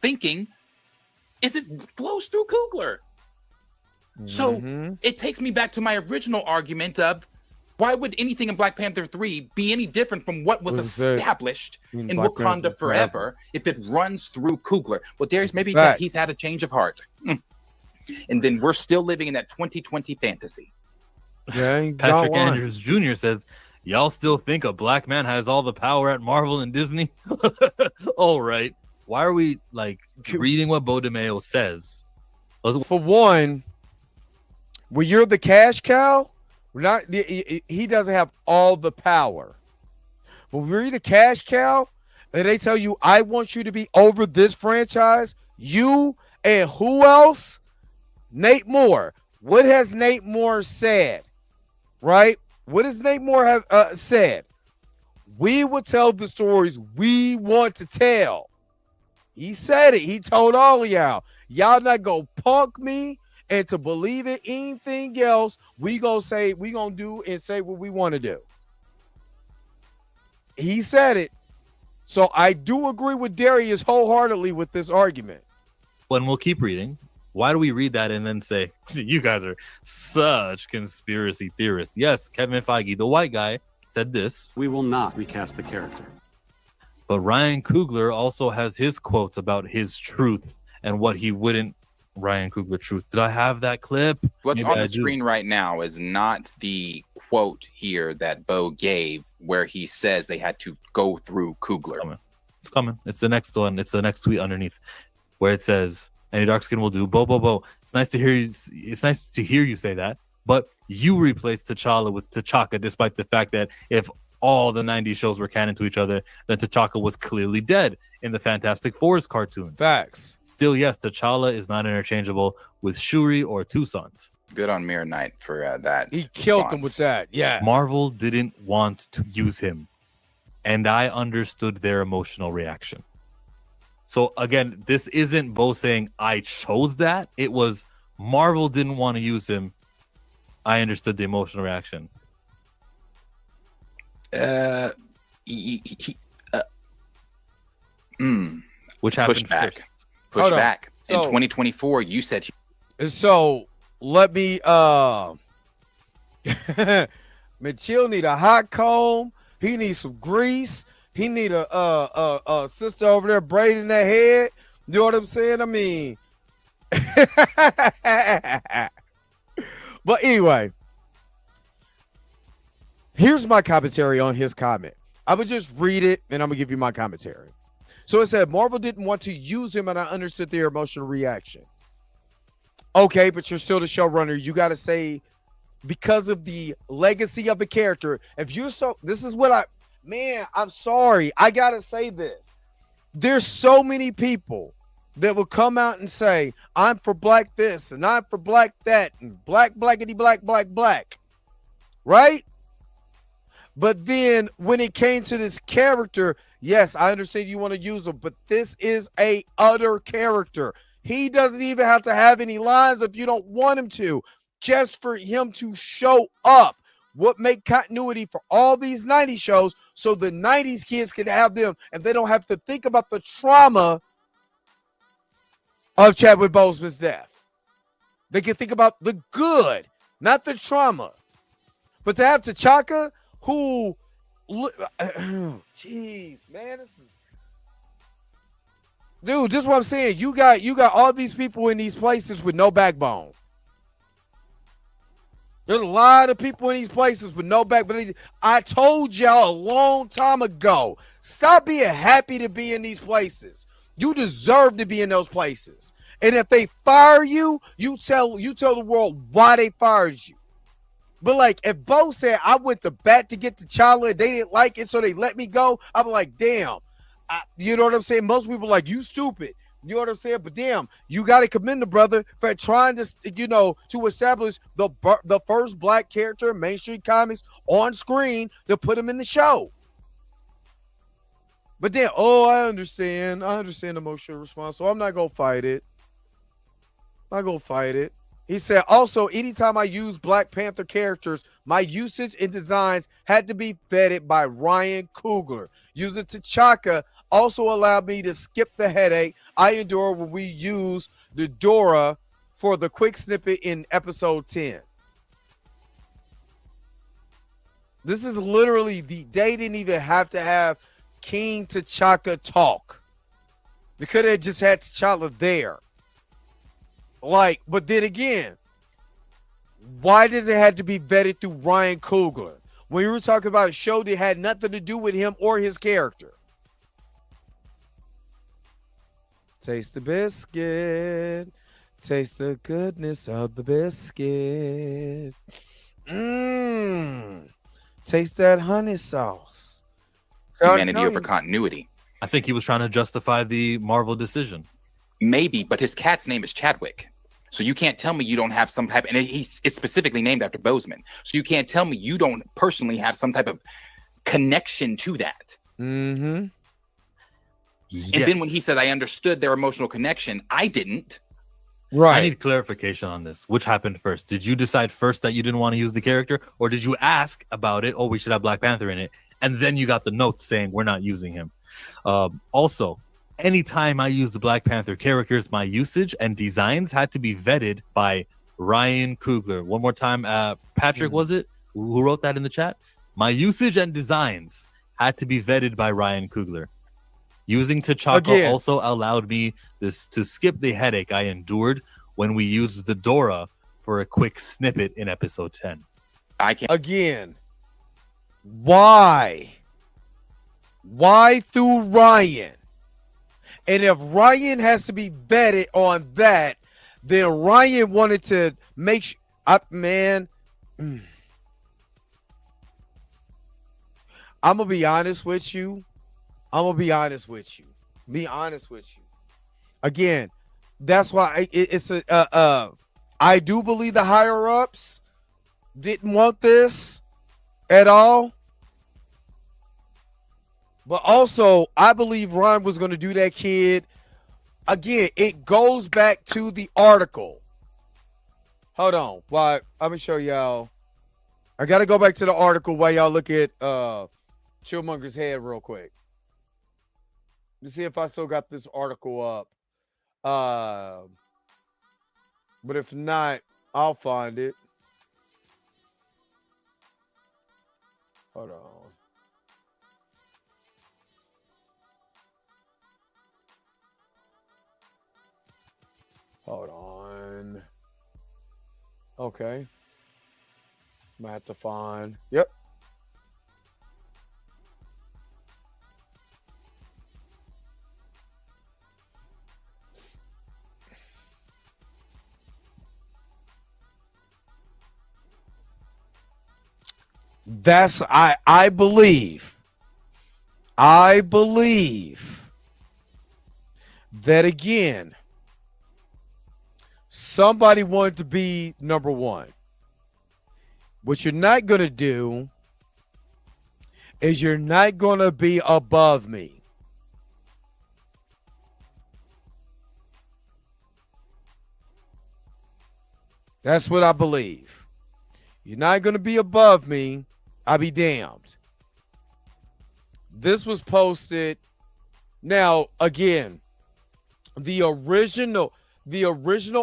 thinking, is it flows through Coogler. So it takes me back to my original argument of why would anything in Black Panther 3 be any different from what was established in Wakanda Forever if it runs through Coogler? Well, Darius, maybe he's had a change of heart. And then we're still living in that 2020 fantasy. Yeah, Patrick Andrews Jr. says, y'all still think a black man has all the power at Marvel and Disney? All right. Why are we reading what Beau DeMayo says? For one, when you're the cash cow, he doesn't have all the power. But when you're the cash cow, and they tell you, I want you to be over this franchise, you and who else? Nate Moore. What has Nate Moore said? Right? What does Nate Moore have said? We will tell the stories we want to tell. He said it. He told all of y'all. Y'all not gonna punk me and to believe in anything else. We gonna do and say what we want to do. He said it. So I do agree with Darius wholeheartedly with this argument. when we'll keep reading. Why do we read that and then say, you guys are such conspiracy theorists? Yes, Kevin Feige, the white guy, said this. We will not recast the character. But Ryan Coogler also has his quotes about his truth and what he wouldn't. Ryan Coogler truth. Did I have that clip? What's Maybe on I the do. screen right now is not the quote here that Beau gave where he says they had to go through Coogler. It's coming. It's the next one. It's the next tweet underneath where it says, any dark skin will do. Bo. It's nice to hear you. It's nice to hear you say that. But you replaced T'Challa with T'Chaka, despite the fact that if all the 90s shows were canon to each other, then T'Chaka was clearly dead in the Fantastic Fours cartoon. Facts. Still, yes, T'Challa is not interchangeable with Shuri or Two Sons. Good on Mirror Knight for that. He killed them with that. Yeah. Marvel didn't want to use him, and I understood their emotional reaction. So again, this isn't Beau saying I chose that. It was Marvel didn't want to use him. I understood the emotional reaction. Which happened Pushback. first? Pushback. In So- 2024, you said So let me Mitchell need a hot comb. He needs some grease. He need a sister over there braiding that head. You know what I'm saying? I mean, but anyway, here's my commentary on his comment. I would just read it and I'm gonna give you my commentary. So it said Marvel didn't want to use him, and I understood their emotional reaction. Okay, but you're still the showrunner. You got to say, because of the legacy of the character, if you're this is what I'm sorry. I got to say this. There's so many people that will come out and say, I'm for black this and I'm for black that and blackity black. Right? But then when it came to this character, yes, I understand you want to use him, but this is a other character. He doesn't even have to have any lines if you don't want him to, just for him to show up. What make continuity for all these 90s shows so the 90s kids can have them and they don't have to think about the trauma of Chadwick Boseman's death. They can think about the good, not the trauma. But to have T'Chaka, who, jeez, man, this is, dude, this is what I'm saying. You got all these people in these places with no backbone. There's a lot of people in these places with no backbone. I told y'all a long time ago, stop being happy to be in these places. You deserve to be in those places. And if they fire you, you tell the world why they fired you. But like if Beau said I went to bat to get T'Challa and they didn't like it, so they let me go, I'm like, damn. You know what I'm saying? Most people are like, you stupid. You know what I'm saying? But damn, you got to commend the brother for trying to, to establish the first black character in mainstream comics on screen to put him in the show. But then, I understand emotional response, so I'm not going to fight it. He said, also, anytime I use Black Panther characters, my usage and designs had to be vetted by Ryan Coogler. Using T'Chaka also allowed me to skip the headache I endure when we use the Dora for the quick snippet in episode 10. This is literally they didn't even have to have King T'Chaka talk. They could have just had T'Challa there. But then again, why does it have to be vetted through Ryan Coogler? When you were talking about a show that had nothing to do with him or his character. Taste the biscuit. Taste the goodness of the biscuit. Taste that honey sauce. Humanity over continuity. I think he was trying to justify the Marvel decision. Maybe, but his cat's name is Chadwick. So you can't tell me you don't have some type, and it's specifically named after Boseman. So you can't tell me you don't personally have some type of connection to that. Mm-hmm. Yes. And then when he said, I understood their emotional connection, I didn't. Right. I need clarification on this. Which happened first? Did you decide first that you didn't want to use the character? Or did you ask about it? Oh, we should have Black Panther in it. And then you got the note saying we're not using him. Also, anytime I use the Black Panther characters, my usage and designs had to be vetted by Ryan Coogler. One more time, Patrick, was it? Who wrote that in the chat? My usage and designs had to be vetted by Ryan Coogler. Using T'Chaka also allowed me to skip the headache I endured when we used the Dora for a quick snippet in episode 10. I can't. Again, why? Why through Ryan? And if Ryan has to be vetted on that, then Ryan wanted to make sure, man. I'm gonna be honest with you. Be honest with you. Again, that's why I do believe the higher ups didn't want this at all. But also, I believe Ryan was going to do that kid. Again, it goes back to the article. Hold on. Well, I'm going to show y'all. I got to go back to the article while y'all look at Chillmonger's head real quick. Let's see if I still got this article up. But if not, I'll find it. Hold on. Hold on. Okay. Might have to find. Yep. That's I believe that again, somebody wanted to be number one. What you're not going to do is you're not going to be above me. That's what I believe. You're not going to be above me. I'll be damned. This was posted. Now, again, the original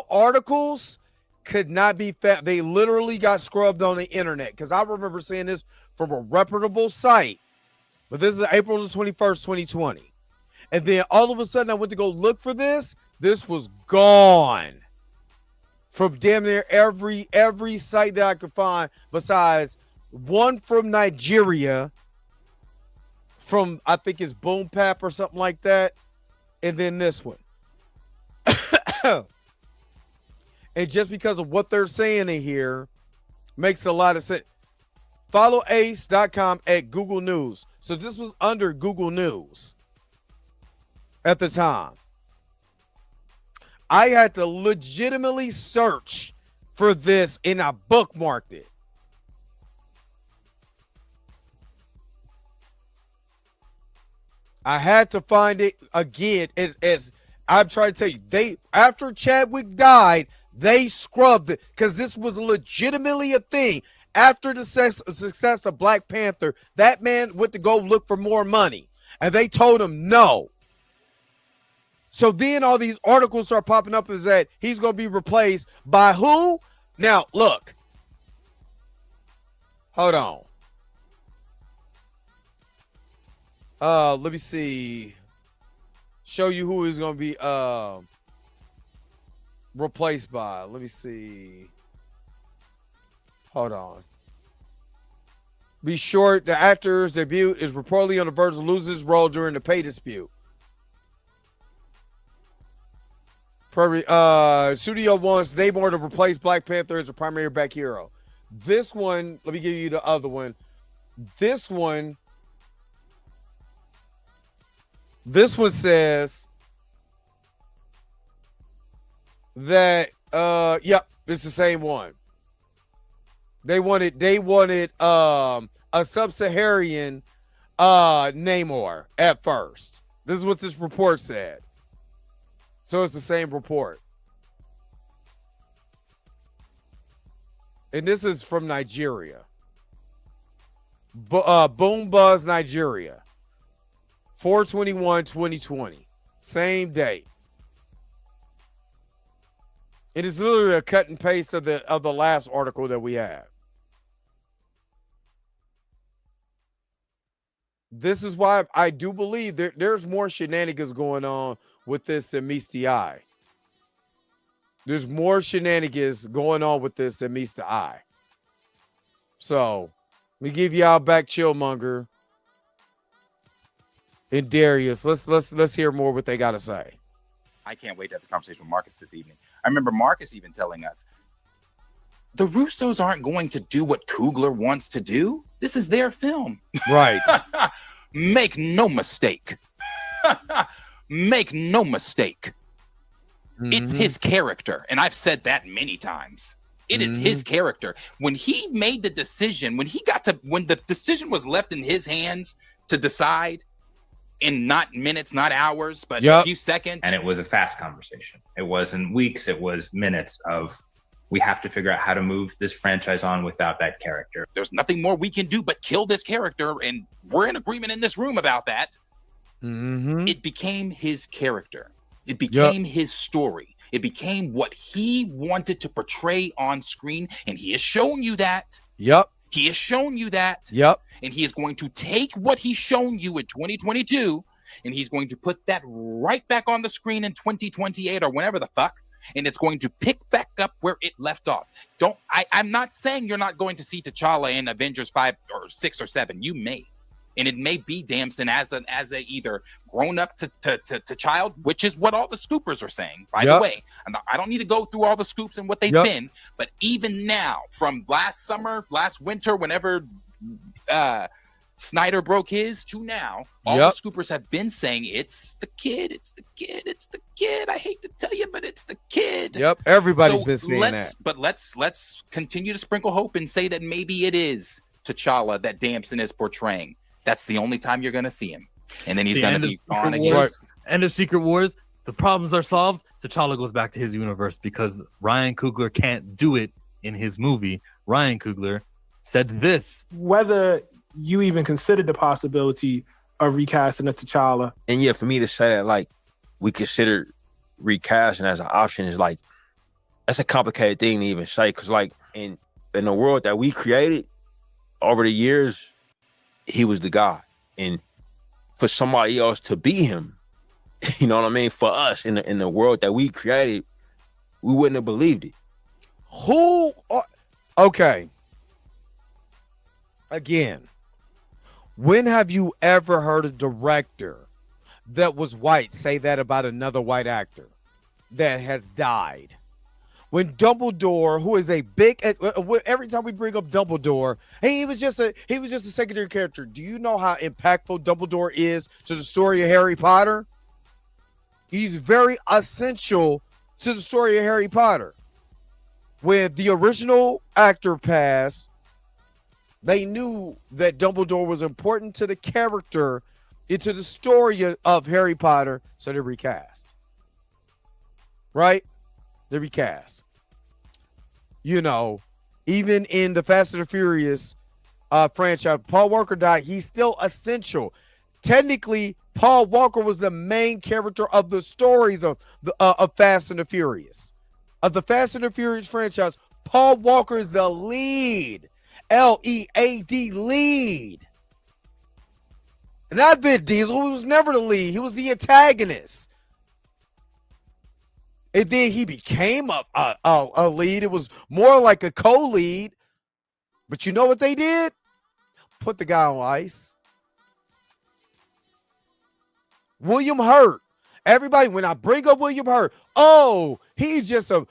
articles could not be found. They literally got scrubbed on the internet because I remember seeing this from a reputable site. But this is April the 21st, 2020. And then all of a sudden I went to go look for this. This was gone from damn near every site that I could find besides one from Nigeria, from I think it's Boom Pap or something like that, and then this one. And just because of what they're saying in here makes a lot of sense. Follow ace.com at Google News. So this was under Google News at the time. I had to legitimately search for this and I bookmarked it. I had to find it again. As I'm trying to tell you, they after Chadwick died, they scrubbed it because this was legitimately a thing. After the success of Black Panther, that man went to go look for more money, and they told him no. So then all these articles start popping up is that he's going to be replaced by who? Now, look. Hold on. Let me see. Show you who is going to be replaced by. Let me see. Hold on. Be short, the actor's debut is reportedly on the verge of losing his role during the pay dispute. Studio wants Namor to replace Black Panther as a primary back hero. This one, let me give you the other one. This one says that yep, it's the same one. They wanted a sub-Saharan Namor at first. This is what this report said. So it's the same report. And this is from Nigeria. Boom Buzz, Nigeria. 4/21/2020. Same day. It is literally a cut and paste of the last article that we have. This is why I do believe there's more shenanigans going on with this than meets the eye. There's more shenanigans going on with this than meets the eye. So, let me give y'all back Chillmonger and Darius. Let's hear more what they got to say. I can't wait to have this conversation with Marcus this evening. I remember Marcus even telling us, the Russos aren't going to do what Coogler wants to do. This is their film. Right. Make no mistake. Make no mistake. It's his character. And I've said that many times. It is his character. When he made the decision, when the decision was left in his hands to decide in not minutes, not hours, but a few seconds. And it was a fast conversation. It wasn't weeks, it was minutes of, we have to figure out how to move this franchise on without that character. There's nothing more we can do but kill this character, and we're in agreement in this room about that. It became his character. It became his story. It became what he wanted to portray on screen, and he has shown you that. He has shown you that. And he is going to take what he's shown you in 2022, and he's going to put that right back on the screen in 2028 or whenever the fuck. And it's going to pick back up where it left off. I'm not saying you're not going to see T'Challa in Avengers 5 or 6 or 7. You may. And it may be Damson as a either grown up to child, which is what all the scoopers are saying, by the way. I don't need to go through all the scoops and what they've been, but even now, from last summer, last winter, whenever Snyder broke his to now, all the scoopers have been saying it's the kid, it's the kid, it's the kid. I hate to tell you, but it's the kid. Everybody's been saying that. But let's continue to sprinkle hope and say that maybe it is T'Challa that Damson is portraying. That's the only time you're going to see him. And then he's going to be gone again. End of Secret Wars. The problems are solved. T'Challa goes back to his universe because Ryan Coogler can't do it in his movie. Ryan Coogler said this. Whether you even considered the possibility of recasting a T'Challa. And yeah, for me to say that, like, we consider recasting as an option is like, that's a complicated thing to even say. Because, like, in the world that we created over the years, he was the guy. And for somebody else to be him, you know what I mean? For us in the world that we created, we wouldn't have believed it. Okay. Again, when have you ever heard a director that was white say that about another white actor that has died? When Dumbledore, who is a big, every time we bring up Dumbledore, he was just a secondary character. Do you know how impactful Dumbledore is to the story of Harry Potter? He's very essential to the story of Harry Potter. When the original actor passed, they knew that Dumbledore was important to the character, into the story of Harry Potter, so they recast. Right? They recast. You know, even in the Fast and the Furious franchise, Paul Walker died. He's still essential. Technically, Paul Walker was the main character of the stories of Fast and the Furious. Of the Fast and the Furious franchise, Paul Walker is the lead. L-E-A-D, lead. Not Vin Diesel. He was never the lead. He was the antagonist. And then he became a lead. It was more like a co-lead. But you know what they did? Put the guy on ice. William Hurt. Everybody, when I bring up William Hurt, he's just a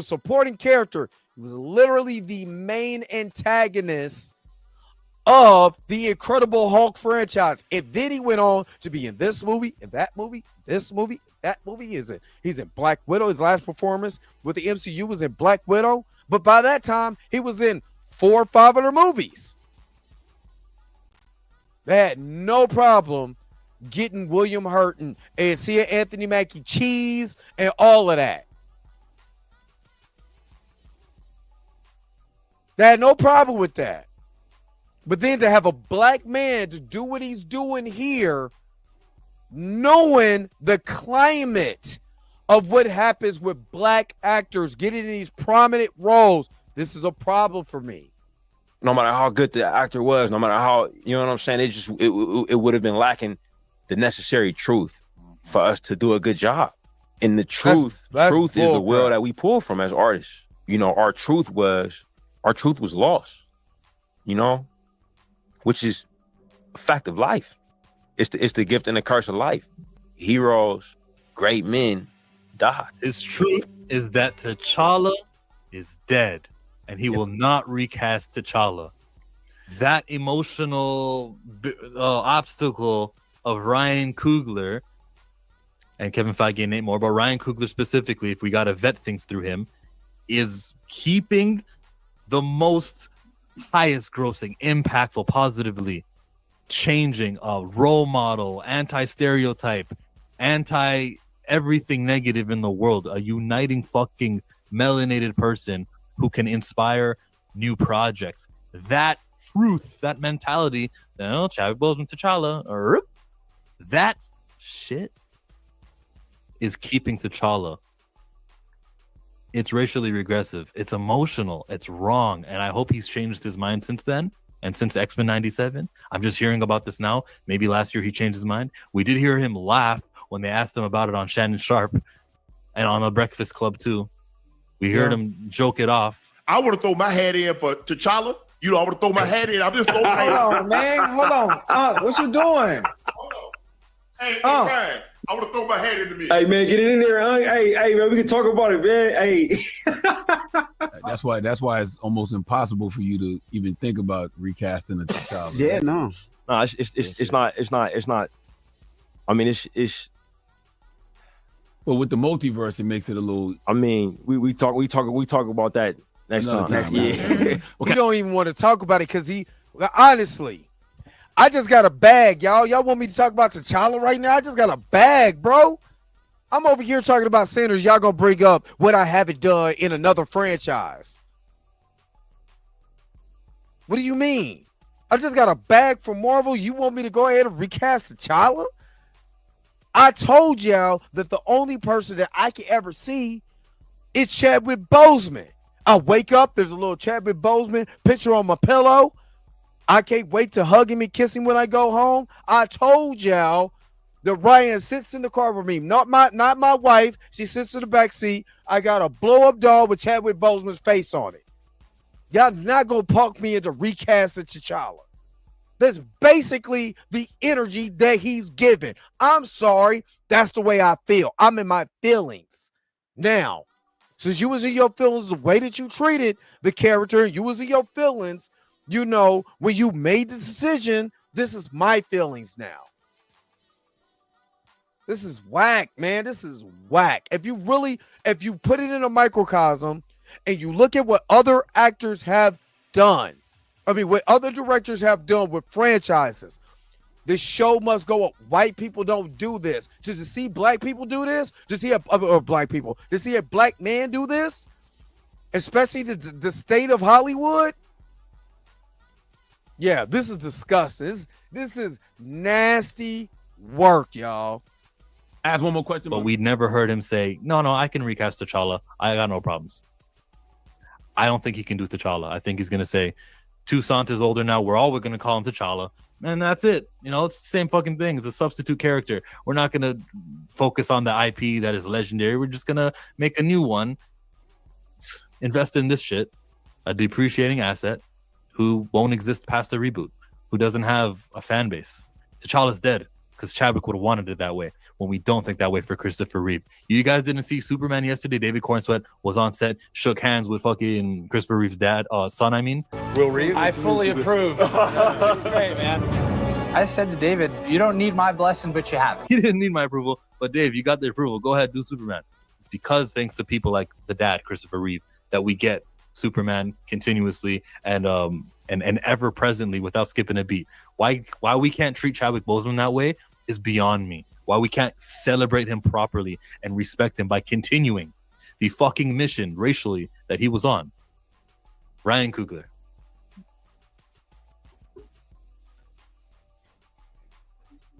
supporting character. He was literally the main antagonist of the Incredible Hulk franchise. And then he went on to be in this movie, in that movie, this movie, that movie. He's in Black Widow. His last performance with the MCU was in Black Widow. But by that time, he was in 4 or 5 other movies. They had no problem getting William Hurt and seeing Anthony Mackie cheese and all of that. They had no problem with that. But then to have a black man to do what he's doing here, knowing the climate of what happens with black actors getting these prominent roles, this is a problem for me. No matter how good the actor was, no matter how, you know what I'm saying, it would have been lacking the necessary truth for us to do a good job. And the truth is the well that we pull from as artists. You know, our truth was lost, you know, which is a fact of life. It's the gift and the curse of life. Heroes, great men died. His truth is that T'Challa is dead, and he will not recast T'Challa. That emotional obstacle of Ryan Coogler, and Kevin Feige and Nate Moore, but Ryan Coogler specifically, if we got to vet things through him, is keeping the most highest grossing, impactful, positively changing a role model, anti-stereotype, anti-everything negative in the world, a uniting fucking melanated person who can inspire new projects. That truth, that mentality, Chadwick Boseman, T'Challa, that shit is keeping T'Challa. It's racially regressive. It's emotional. It's wrong. And I hope he's changed his mind since then. And since X-Men 97, I'm just hearing about this now. Maybe last year he changed his mind. We did hear him laugh when they asked him about it on Shannon Sharp and on the Breakfast Club too. We heard him joke it off. I would have thrown my hat in for T'Challa. You know, I would have thrown my hat in. I'm just throwing Hold on, man. Hold on. What you doing? Hey, Ryan, I would have thrown my hat in the mix. Hey, man, get it in there. Hey, man, we can talk about it, man. Hey. That's why it's almost impossible for you to even think about recasting a T'Challa. Yeah, no, it's not. I mean, it's. Well, with the multiverse, it makes it a little. I mean, we talk about that next time. Yeah. We don't even want to talk about it because honestly, I just got a bag, y'all. Y'all want me to talk about T'Challa right now? I just got a bag, bro. I'm over here talking about centers. Y'all gonna bring up what I haven't done in another franchise. What do you mean? I just got a bag from Marvel. You want me to go ahead and recast T'Challa? I told y'all that the only person that I can ever see is Chadwick Boseman. I wake up, there's a little Chadwick Boseman picture on my pillow. I can't wait to hug him and kiss him when I go home. I told y'all that Ryan sits in the car with me. Not my wife. She sits in the back seat. I got a blow-up doll with Chadwick Boseman's face on it. Y'all not gonna punk me into recasting T'Challa. That's basically the energy that he's given. I'm sorry. That's the way I feel. I'm in my feelings. Now, since you was in your feelings, the way that you treated the character, you was in your feelings, you know, when you made the decision, this is my feelings now. This is whack, man. This is whack. If you put it in a microcosm and you look at what other actors have done, what other directors have done with franchises, this show must go up. White people don't do this. Just to see black people do this, to see to see a black man do this, especially the state of Hollywood. Yeah, this is disgusting. This is nasty work, y'all. Ask one more question. But we never heard him say, no, I can recast T'Challa. I got no problems. I don't think he can do T'Challa. I think he's going to say, Toussaint is older now. We're going to call him T'Challa. And that's it. You know, it's the same fucking thing. It's a substitute character. We're not going to focus on the IP that is legendary. We're just going to make a new one. Invest in this shit. A depreciating asset who won't exist past a reboot. Who doesn't have a fan base. T'Challa's dead. Because Chadwick would have wanted it that way when we don't think that way for Christopher Reeve. You guys didn't see Superman yesterday. David Cornsweet was on set, shook hands with fucking Christopher Reeve's son, I mean. Will Reeve? I fully approve. That's great, man. I said to David, you don't need my blessing, but you have it. He didn't need my approval, but Dave, you got the approval. Go ahead, do Superman. It's because thanks to people like the dad, Christopher Reeve, that we get Superman continuously and ever presently without skipping a beat. Why we can't treat Chadwick Boseman that way is beyond me. Why we can't celebrate him properly and respect him by continuing the fucking mission racially that he was on. Ryan Coogler.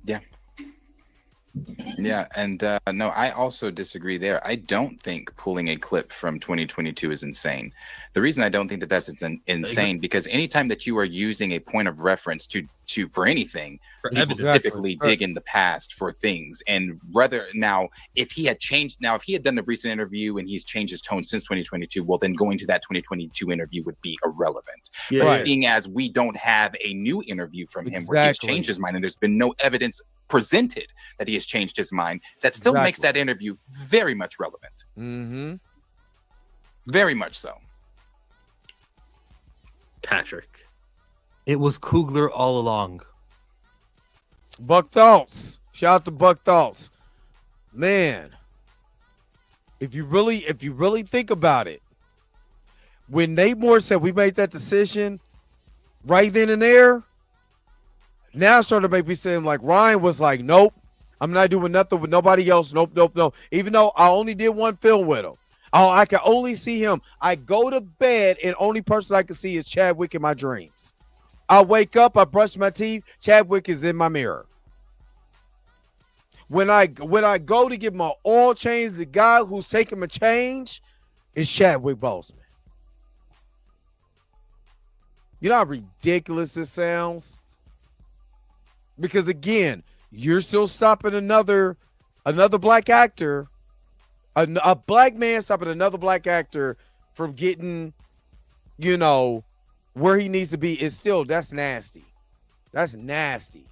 Yeah. Yeah, and no, I also disagree there. I don't think pulling a clip from 2022 is insane. The reason I don't think that that's insane because anytime that you are using a point of reference to for anything, people typically dig in the past for things. And rather now, if he had done a recent interview and he's changed his tone since 2022, well, then going to that 2022 interview would be irrelevant. Yeah. But seeing as we don't have a new interview from him where he's changed his mind and there's been no evidence presented that he has changed his mind, that still makes that interview very much relevant. Mm-hmm. Very much so. Patrick, it was Coogler all along. Buck Thoughts. Shout out to Buck Thoughts. Man, if you really think about it, when Nate Moore said we made that decision right then and there, now it's starting to make me seem like Ryan was like, nope, I'm not doing nothing with nobody else. Nope. Even though I only did one film with him. Oh, I can only see him. I go to bed and only person I can see is Chadwick in my dreams. I wake up, I brush my teeth, Chadwick is in my mirror. When I go to get my oil change, the guy who's taking my change is Chadwick Boseman. You know how ridiculous this sounds? Because again, you're still stopping another black actor, a black man stopping another black actor from getting, where he needs to be. Is still, that's nasty. That's nasty.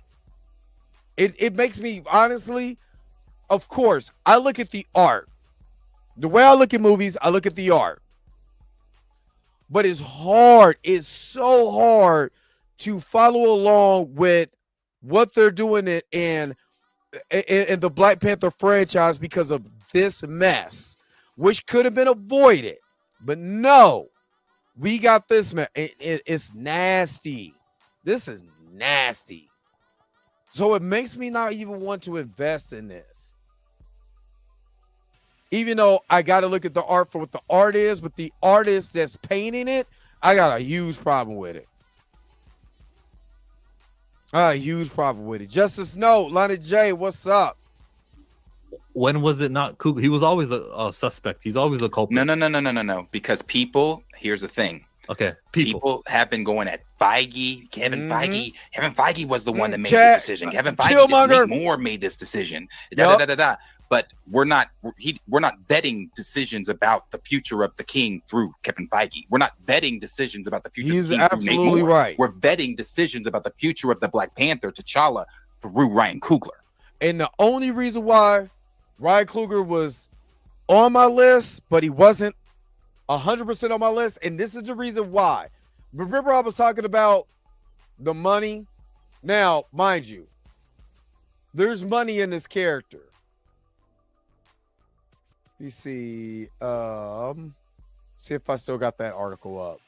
It makes me, honestly, of course, I look at the art. The way I look at movies, I look at the art. But it's hard. It's so hard to follow along with what they're doing in the Black Panther franchise because of this mess, which could have been avoided. But no, we got this mess. It's nasty. This is nasty. So it makes me not even want to invest in this. Even though I got to look at the art for what the art is, but the artist that's painting it, I got a huge problem with it. A huge problem with it. Justice Note, Lonnie J, what's up? When was it not Coogler? He was always a suspect. He's always a culprit. No. Because people, here's the thing. Okay, people have been going at Feige, Kevin Feige. Kevin Feige was the one that made this decision. Kevin Feige, Nate Moore made this decision. But we're not vetting decisions about the future of the king through Kevin Feige. We're not vetting decisions about the future of the king through Nate Moore. Absolutely right. We're vetting decisions about the future of the Black Panther, T'Challa, through Ryan Coogler. And the only reason why Ryan Coogler was on my list, but he wasn't 100% on my list, and this is the reason why. Remember I was talking about the money? Now, mind you, there's money in this character. You see if I still got that article up.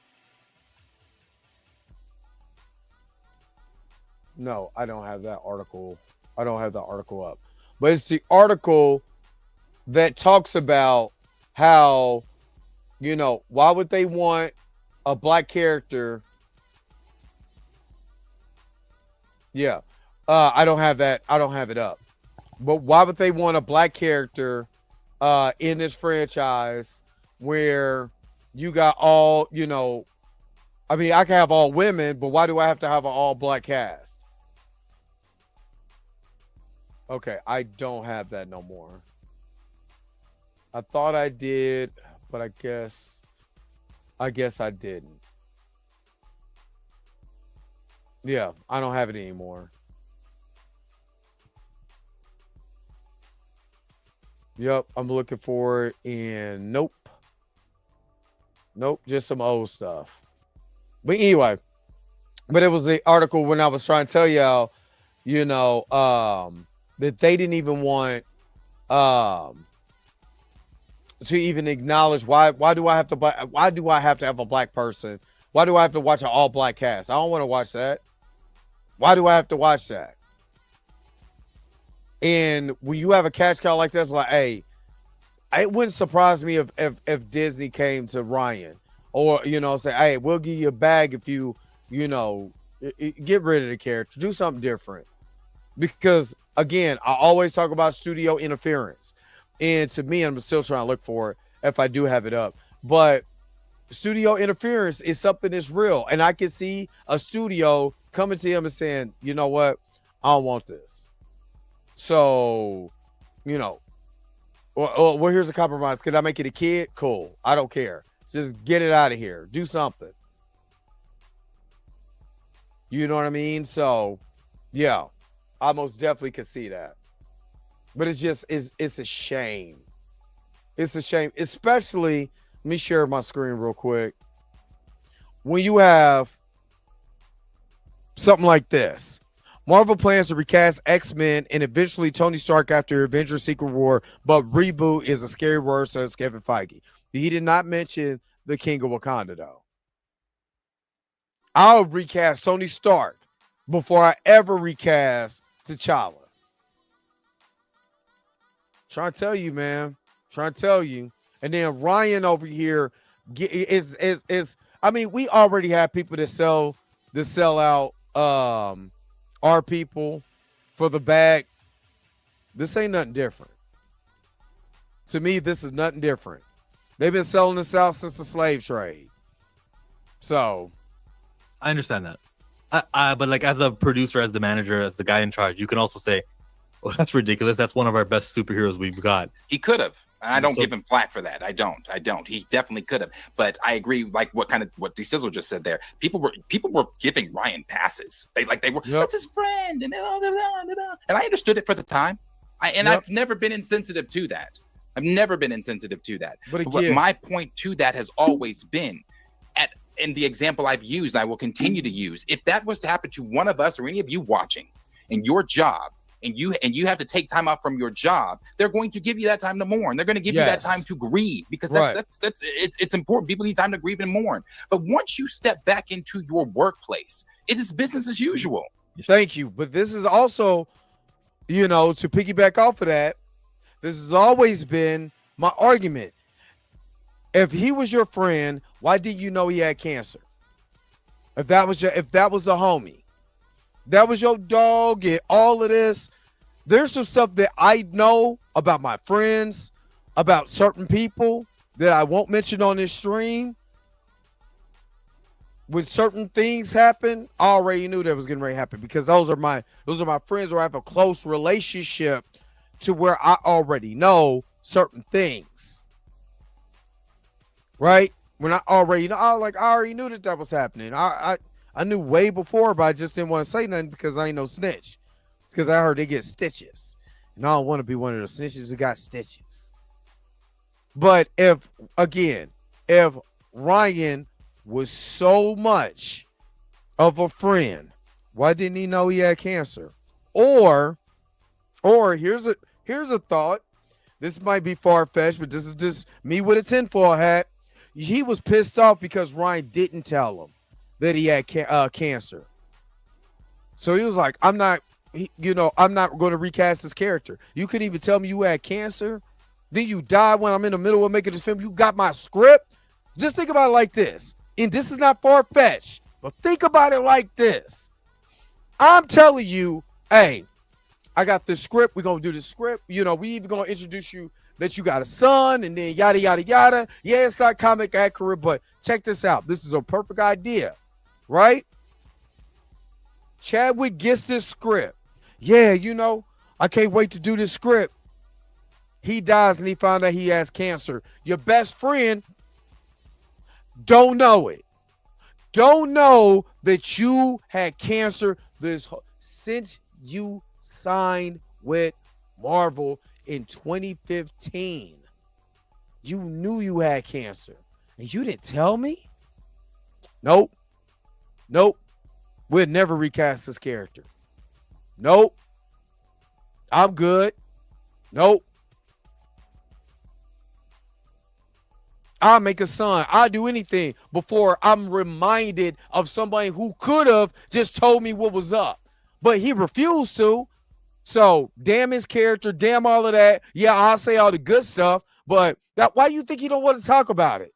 No, I don't have that article. I don't have the article up. But it's the article that talks about how, why would they want a black character? Yeah. I don't have that. I don't have it up. But why would they want a black character in this franchise where you got all, I mean, I can have all women, but why do I have to have an all black cast? Okay, I don't have that no more. I thought I did, but I guess I didn't. Yeah, I don't have it anymore. Yep, I'm looking for it, and nope, just some old stuff. But anyway, it was the article when I was trying to tell y'all, that they didn't even want to even acknowledge why do I have to have a black person? Why do I have to watch an all black cast? I don't want to watch that. Why do I have to watch that? And when you have a cash cow like that, it's like, hey, it wouldn't surprise me if Disney came to Ryan or, say, hey, we'll give you a bag if you, get rid of the character, do something different. Because again, I always talk about studio interference. And to me, I'm still trying to look for it if I do have it up. But studio interference is something that's real. And I can see a studio coming to him and saying, you know what? I don't want this. So, you know, well, here's a compromise. Can I make it a kid? Cool. I don't care. Just get it out of here. Do something. You know what I mean? So, yeah, I most definitely could see that. But it's a shame. It's a shame, especially, let me share my screen real quick. When you have something like this, Marvel plans to recast X-Men and eventually Tony Stark after Avengers Secret War, but reboot is a scary word, says Kevin Feige. He did not mention the King of Wakanda, though. I'll recast Tony Stark before I ever recast T'Challa. Trying to tell you, man. Trying to tell you. And then Ryan over here is I mean, we already have people that sell out our people for the bag. This ain't nothing different. To me, this is nothing different. They've been selling this out since the slave trade. So I understand that. But like as a producer, as the manager, as the guy in charge, you can also say, "Oh, that's ridiculous. That's one of our best superheroes we've got." He could have. I don't give him flack for that. I don't. He definitely could have. But I agree. Like what D Sizzle just said there. People were giving Ryan passes. They were. That's his friend, and I understood it for the time. I've never been insensitive to that. But again, my point to that has always been in the example I've used, and I will continue to use. If that was to happen to one of us or any of you watching, in your job, and you have to take time off from your job, they're going to give you that time to mourn. They're going to give you that time to grieve, because it's important. People need time to grieve and mourn. But once you step back into your workplace, it is business as usual. Thank you. But this is also, to piggyback off of that, this has always been my argument. If he was your friend, why didn't you know he had cancer? If that was the homie, that was your dog, and all of this. There's some stuff that I know about my friends, about certain people that I won't mention on this stream. When certain things happen, I already knew that was getting ready to happen, because those are my friends where I have a close relationship to where I already know certain things. Right? When I already know, I already knew that was happening. I knew way before, but I just didn't want to say nothing because I ain't no snitch. Because I heard they get stitches. And I don't want to be one of the snitches that got stitches. But if Ryan was so much of a friend, why didn't he know he had cancer? Or here's a thought. This might be far-fetched, but this is just me with a tinfoil hat. He was pissed off because Ryan didn't tell him that he had cancer. So he was like, I'm not going to recast his character. You couldn't even tell me you had cancer. Then you died when I'm in the middle of making this film. You got my script. Just think about it like this. And this is not far-fetched, but think about it like this. I'm telling you, hey, I got this script. We're going to do the script. We even going to introduce you that you got a son, and then yada, yada, yada. Yeah, it's not comic accurate, but check this out. This is a perfect idea, right? Chadwick gets this script. Yeah, I can't wait to do this script. He dies, and he found out he has cancer. Your best friend don't know it. Don't know that you had cancer since you signed with Marvel in 2015. You knew you had cancer, and you didn't tell me? Nope. We'll never recast this character. Nope. I'm good. Nope. I'll make a son. I'll do anything before I'm reminded of somebody who could have just told me what was up. But he refused to. So, damn his character, damn all of that. Yeah, I'll say all the good stuff, but why do you think he don't want to talk about it?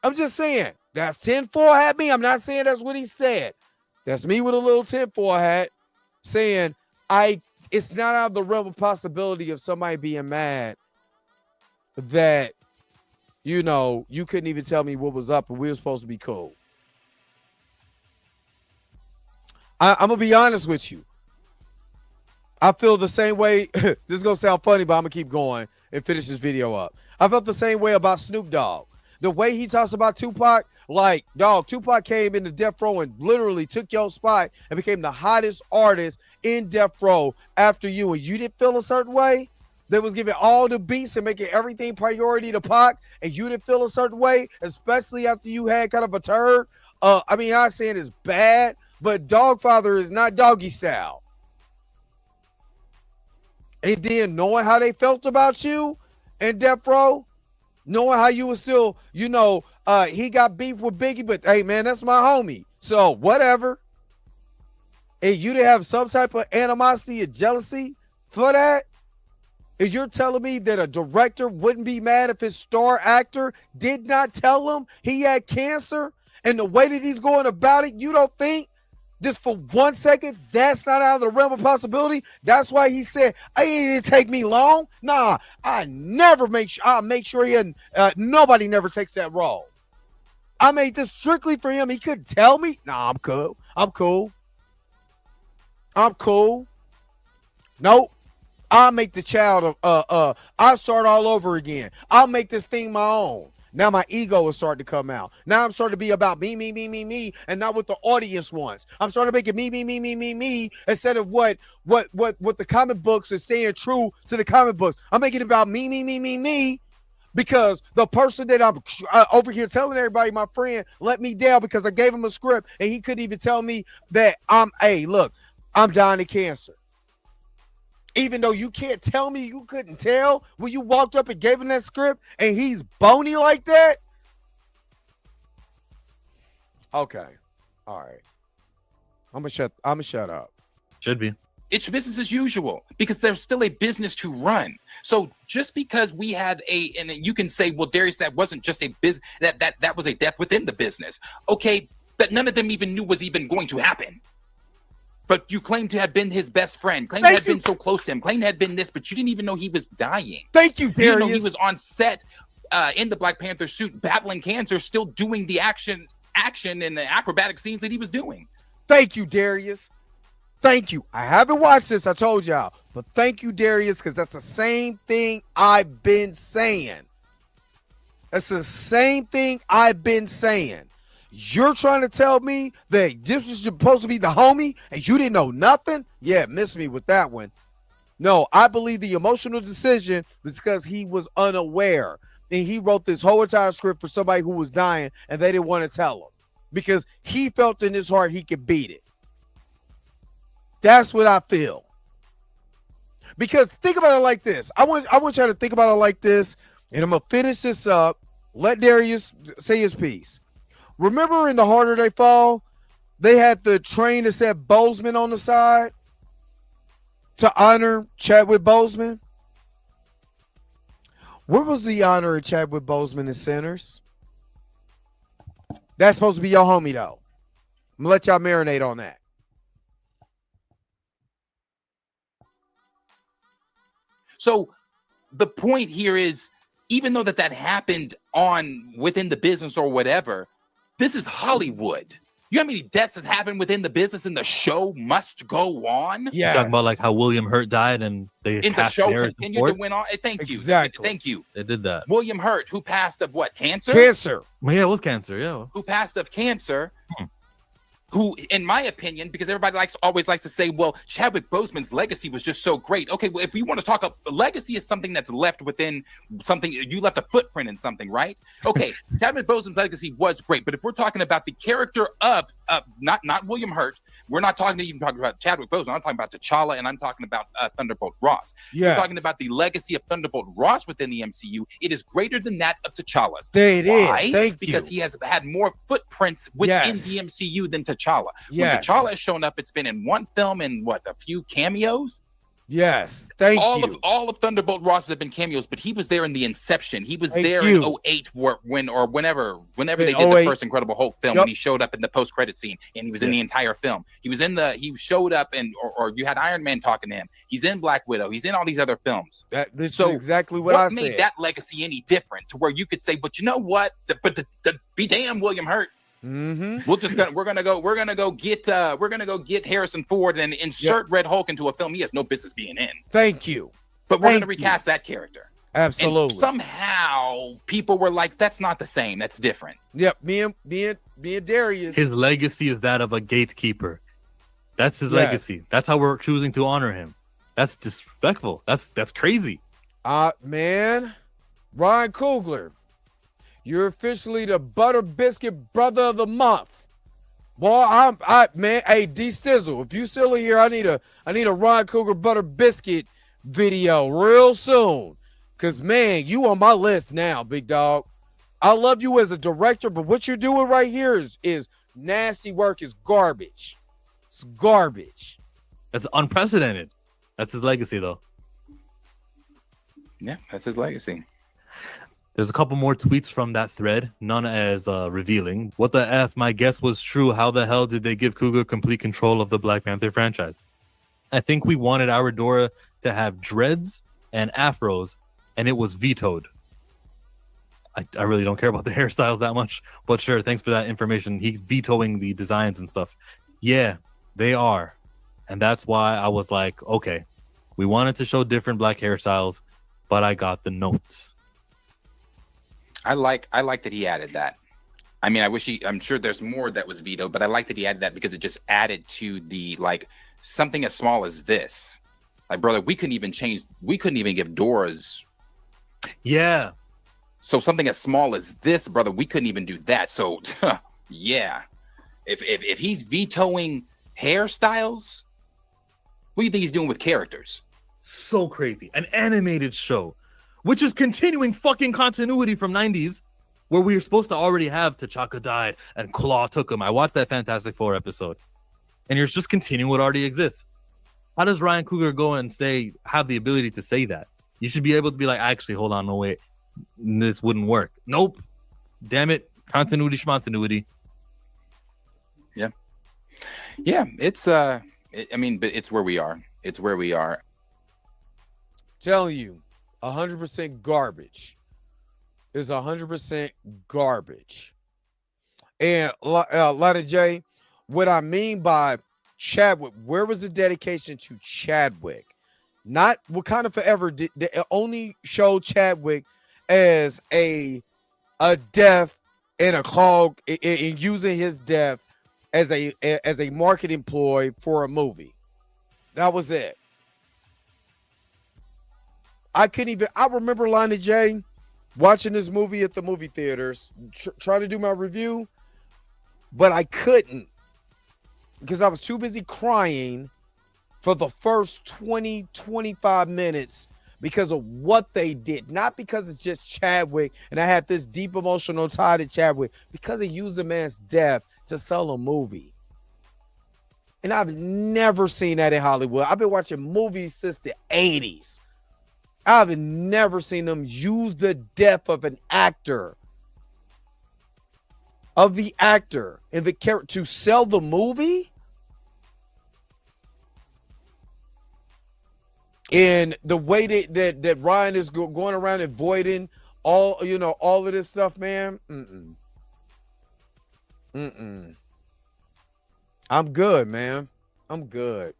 I'm just saying, that's tinfoil hat me. I'm not saying that's what he said. That's me with a little tinfoil hat saying, it's not out of the realm of possibility of somebody being mad that, you know, you couldn't even tell me what was up and we were supposed to be cool. I'm going to be honest with you. I feel the same way. This is going to sound funny, but I'm going to keep going and finish this video up. I felt the same way about Snoop Dogg. The way he talks about Tupac, like, dog, Tupac came into Death Row and literally took your spot and became the hottest artist in Death Row after you, and you didn't feel a certain way? That was giving all the beats and making everything priority to Pac, and you didn't feel a certain way, especially after you had kind of a turd? I mean, I'm not saying it's bad, but Dogfather is not Doggy Style. And then knowing how they felt about you in Death Row, knowing how you were still, you know, he got beef with Biggie, but hey, man, that's my homie. So whatever. And you didn't have some type of animosity or jealousy for that? And you're telling me that a director wouldn't be mad if his star actor did not tell him he had cancer? And the way that he's going about it, you don't think just for 1 second that's not out of the realm of possibility? That's why he said, "Hey, it didn't take me long." Nah, I'll make sure nobody never takes that role. I made this strictly for him. He couldn't tell me. Nah, I'm cool. Nope. I'll make the child I'll start all over again. I'll make this thing my own. Now my ego is starting to come out. Now I'm starting to be about me, and not what the audience wants. I'm starting to make it me, instead of what the comic books is staying true to the comic books. I'm making it about me, because the person that I'm over here telling everybody, my friend, let me down because I gave him a script and he couldn't even tell me that I'm dying of cancer. Even though you can't tell me you couldn't tell when you walked up and gave him that script and he's bony like that? Okay. All right. I'm gonna shut up. Should be. It's business as usual because there's still a business to run. So just because we had and you can say, well, Darius, that wasn't just a business, that was a death within the business. Okay, that none of them even knew was even going to happen. But you claimed to have been his best friend, claimed to have been so close to him, claimed to have been this, but you didn't even know he was dying. Thank you, Darius. You didn't know he was on set in the Black Panther suit, battling cancer, still doing the action and the acrobatic scenes that he was doing. Thank you, Darius. Thank you. I haven't watched this, I told y'all, but thank you, Darius, because that's the same thing I've been saying. That's the same thing I've been saying. You're trying to tell me that this was supposed to be the homie and you didn't know nothing? Yeah, miss me with that one. No, I believe the emotional decision was because he was unaware. And he wrote this whole entire script for somebody who was dying and they didn't want to tell him because he felt in his heart he could beat it. That's what I feel. Because think about it like this. I want y'all to think about it like this, and I'm going to finish this up. Let Darius say his piece. Remember in The Harder They Fall, they had the train that said Boseman on the side to honor Chadwick Boseman? Where was the honor of Chadwick Boseman in Sinners? That's supposed to be your homie, though. I'm going to let y'all marinate on that. So the point here is, even though that happened within the business or whatever, this is Hollywood. You know how many deaths has happened within the business and the show must go on? Yeah. Talking about like how William Hurt died and they the show continued to win on. Thank you. Exactly. Thank you. They did that. William Hurt, who passed of what? Cancer? Well, yeah, it was cancer. Yeah. Who passed of cancer. Who, in my opinion, because everybody always likes to say, well, Chadwick Boseman's legacy was just so great. Okay, well, if you want to talk, a legacy is something that's left within something. You left a footprint in something, right? Okay, Chadwick Boseman's legacy was great, but if we're talking about the character of not William Hurt, we're not even talking about Chadwick Boseman. I'm talking about T'Challa, and I'm talking about Thunderbolt Ross. Yes. We're talking about the legacy of Thunderbolt Ross within the MCU. It is greater than that of T'Challa's. There it is. Thank you. Because he has had more footprints within the MCU than T'Challa. When T'Challa has shown up, it's been in one film and a few cameos. Yes, thank you. All of Thunderbolt Ross have been cameos, but he was there in the inception. He was there you. in 08 whenever they did 08. the first Incredible Hulk film, Yep. when he showed up in the post-credit scene, and he was in the entire film. He showed up, and or you had Iron Man talking to him. He's in Black Widow. He's in all these other films. This is exactly what I said. What made that legacy any different to where you could say, but you know what? Be damn William Hurt. Mm-hmm. We're gonna go get Harrison Ford and insert Red Hulk into a film he has no business being in. Thank you. But we're gonna recast that character. Absolutely. And somehow people were like, "That's not the same. That's different." Yep. Me and Darius. His legacy is that of a gatekeeper. That's his legacy. That's how we're choosing to honor him. That's disrespectful. That's crazy. Man, Ryan Coogler. You're officially the Butter Biscuit Brother of the Month. Boy, man, hey, D Stizzle, if you still are here, I need a Ryan Coogler Butter Biscuit video real soon. Cause man, you on my list now, big dog. I love you as a director, but what you're doing right here is nasty work, is garbage. It's garbage. That's unprecedented. That's his legacy, though. Yeah, that's his legacy. There's a couple more tweets from that thread, none as revealing. What the F? My guess was true. How the hell did they give Coogler complete control of the Black Panther franchise? I think we wanted our Dora to have dreads and afros, and it was vetoed. I really don't care about the hairstyles that much, but sure, thanks for that information. He's vetoing the designs and stuff. Yeah, they are. And that's why I was like, okay, we wanted to show different black hairstyles, but I got the notes. I like that he added that. I mean, I'm sure there's more that was vetoed, but I like that he added that because it just added to the, like, something as small as this. Like, brother, we couldn't even give Dora's. Yeah. So something as small as this, brother, we couldn't even do that. So, yeah. If he's vetoing hairstyles, what do you think he's doing with characters? So crazy. An animated show, which is continuing fucking continuity from 90s, where we were supposed to already have T'Chaka died and Claw took him. I watched that Fantastic Four episode. And you're just continuing what already exists. How does Ryan Coogler go and have the ability to say that? You should be able to be like, actually, hold on, no, wait. This wouldn't work. Nope. Damn it. Continuity, schmontinuity. Yeah. Yeah, it's, but it's where we are. It's where we are. Telling you. 100% garbage. Is 100% garbage. And Lana J, what I mean by Chadwick, where was the dedication to Chadwick? Not Wakanda Forever did they only show Chadwick as a death and a cog in using his death as a marketing ploy for a movie. That was it. I remember Lana J watching this movie at the movie theaters, trying to do my review, but I couldn't because I was too busy crying for the first 20-25 minutes because of what they did. Not because it's just Chadwick and I had this deep emotional tie to Chadwick, because they used a man's death to sell a movie. And I've never seen that in Hollywood. I've been watching movies since the 80s. I've never seen them use the death of an actor, and the character to sell the movie. And the way that Ryan is going around avoiding all of this stuff, man. I'm good, man. I'm good.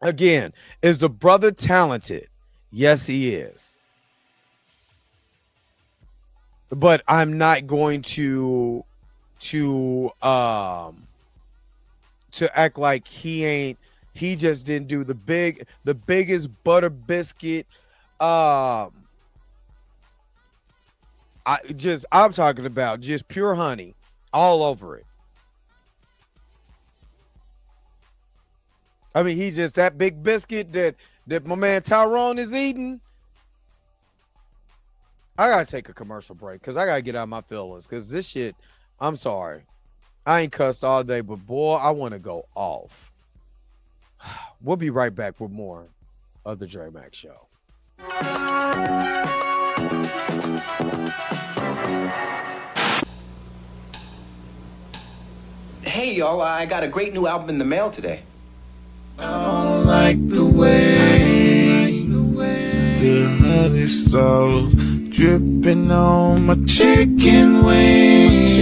Again, is the brother talented? Yes, he is. But I'm not going to act like he just didn't do the biggest butter biscuit. I'm talking about just pure honey all over it. I mean, he just that big biscuit that my man Tyrone is eating. I gotta take a commercial break because I gotta get out of my feelings because this shit, I'm sorry. I ain't cussed all day, but boy, I want to go off. We'll be right back with more of the Dre Max Show. Hey, y'all, I got a great new album in the mail today. I don't like the way the honey sauce dripping on my chicken wings,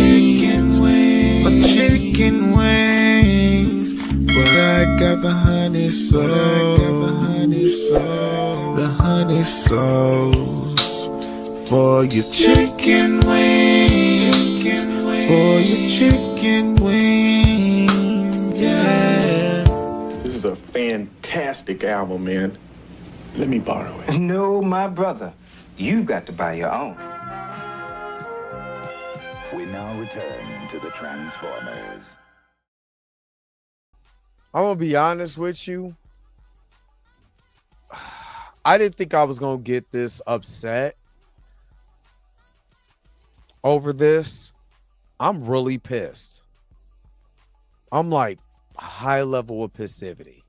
my chicken wings. But I got the honey sauce, the honey sauce for your chicken wings, for your chicken wings, yeah. This is a fantastic album, man. Let me borrow it. No, my brother. You've got to buy your own. We now return to the Transformers. I'm going to be honest with you. I didn't think I was going to get this upset over this. I'm really pissed. I'm like a high level of passivity.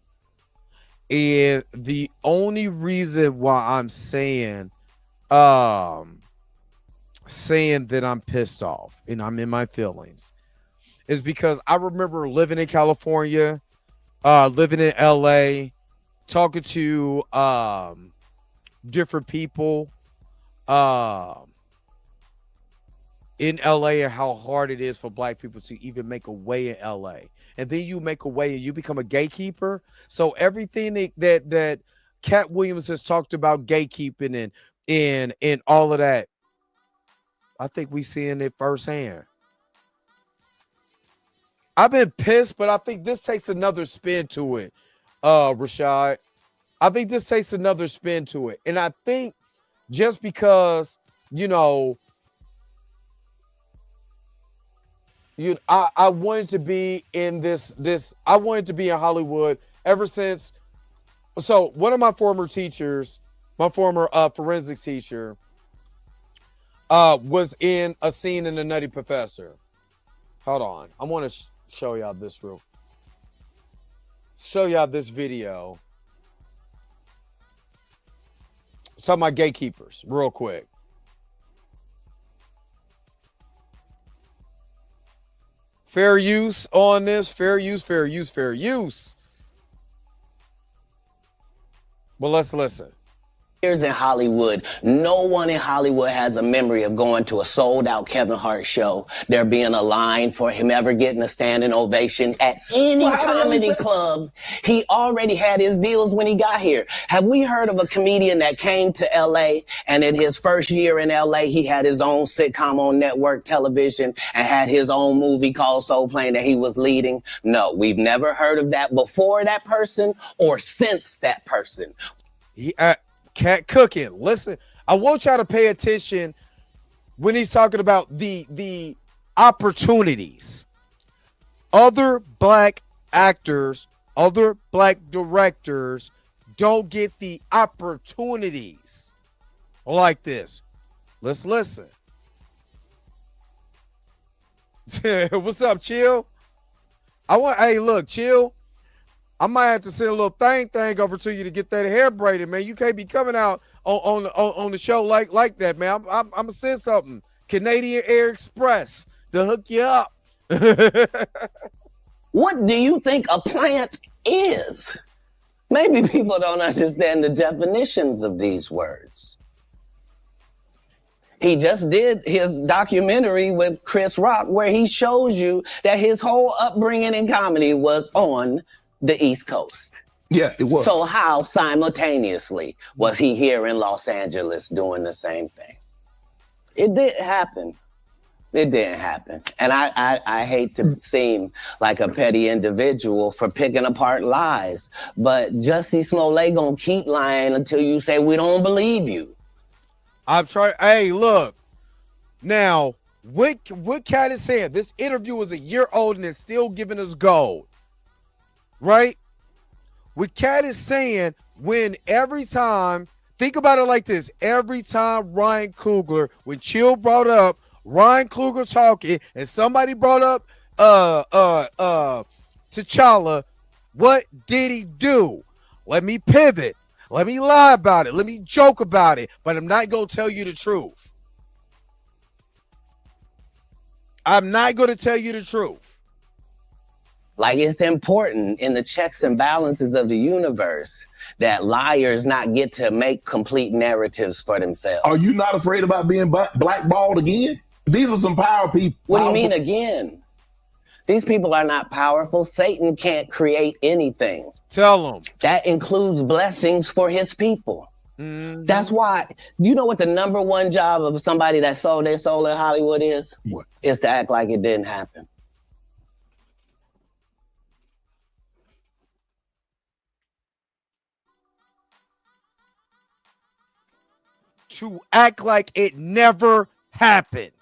And the only reason why I'm saying that I'm pissed off and I'm in my feelings is because I remember living in California, living in LA, talking to different people in LA and how hard it is for black people to even make a way in LA. And then you make a way and you become a gatekeeper. So everything that Cat Williams has talked about gatekeeping and all of that, I think we seeing it firsthand. I've been pissed, but I think this takes another spin to it, Rashad. I think this takes another spin to it. And I think just because, I wanted to be in I wanted to be in Hollywood ever since. So one of my former teachers, my former forensics teacher, was in a scene in The Nutty Professor. Hold on. I want to show y'all this video. Some of my gatekeepers real quick. Fair use on this. Fair use. Well, let's listen. Years in Hollywood, no one in Hollywood has a memory of going to a sold-out Kevin Hart show, there being a line for him ever getting a standing ovation at any comedy club. He already had his deals when he got here. Have we heard of a comedian that came to LA and in his first year in LA, he had his own sitcom on network television and had his own movie called Soul Plane that he was leading? No, we've never heard of that before that person or since that person. Cat cooking. Listen, I want y'all to pay attention when he's talking about the opportunities. Other black actors, other black directors don't get the opportunities like this. Let's listen. What's up, Chill? Hey, look, Chill. I might have to send a little thing over to you to get that hair braided, man. You can't be coming out on the show like that, man. I'm gonna send something. Canadian Air Express to hook you up. What do you think a plant is? Maybe people don't understand the definitions of these words. He just did his documentary with Chris Rock where he shows you that his whole upbringing in comedy was on the East Coast. Yeah, it was. So how simultaneously was he here in Los Angeles doing the same thing? It didn't happen. It didn't happen. And I hate to seem like a petty individual for picking apart lies, but Jussie Smollett gonna keep lying until you say we don't believe you. I'm trying. Hey, look. Now, what Cat is saying, this interview is a year old and it's still giving us gold. Right? What Cat is saying, when every time, think about it like this, every time Ryan Coogler, when Chill brought up Ryan Coogler talking and somebody brought up T'Challa, what did he do? Let me pivot. Let me lie about it. Let me joke about it. But I'm not going to tell you the truth. I'm not going to tell you the truth. Like, it's important in the checks and balances of the universe that liars not get to make complete narratives for themselves. Are you not afraid about being blackballed again? These are some power people. What do you mean again? These people are not powerful. Satan can't create anything. Tell them. That includes blessings for his people. Mm-hmm. That's why, you know what the number one job of somebody that sold their soul in Hollywood is? What? Is to act like it didn't happen. To act like it never happened.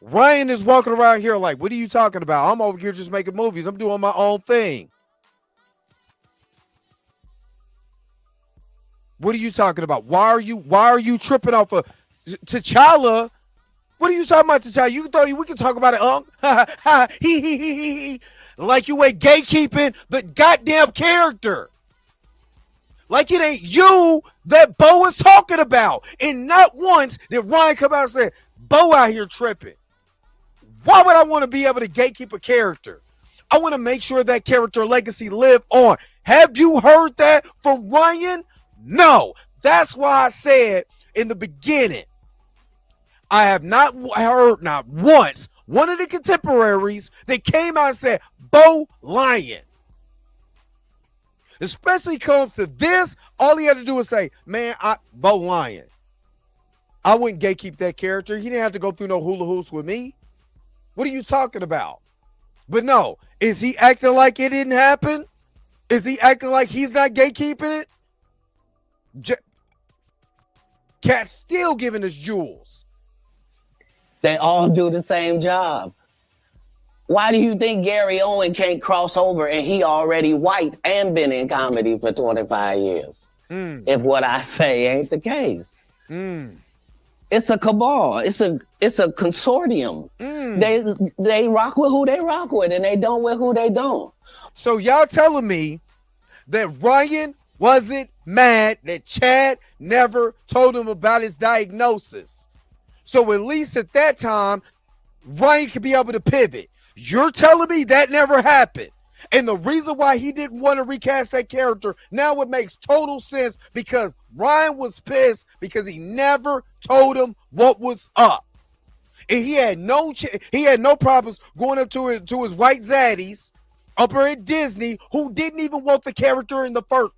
Ryan is walking around here like, what are you talking about? I'm over here just making movies. I'm doing my own thing. What are you talking about? Why are you tripping off of T'Challa? What are you talking about, T'Challa? You thought we can talk about it, he. Like you ain't gatekeeping the goddamn character. Like it ain't you that Beau is talking about. And not once did Ryan come out and say, Beau out here tripping. Why would I want to be able to gatekeep a character? I want to make sure that character legacy live on. Have you heard that from Ryan? No. That's why I said in the beginning, I have not heard not once one of the contemporaries that came out and said, Beau lying. Especially comes to this, all he had to do is say, man, Beau lying. I wouldn't gatekeep that character. He didn't have to go through no hula hoops with me. What are you talking about? But no, is he acting like it didn't happen? Is he acting like he's not gatekeeping it? Cat's still giving us jewels. They all do the same job. Why do you think Gary Owen can't cross over and he already white and been in comedy for 25 years? If what I say ain't the case. It's a cabal. It's a consortium. They rock with who they rock with and they don't with who they don't. So y'all telling me that Ryan wasn't mad that Chad never told him about his diagnosis. So at least at that time, Ryan could be able to pivot. You're telling me that never happened. And the reason why he didn't want to recast that character, now it makes total sense because Ryan was pissed because he never told him what was up. And he had no problems going up to his white zaddies up there at Disney who didn't even want the character in the first.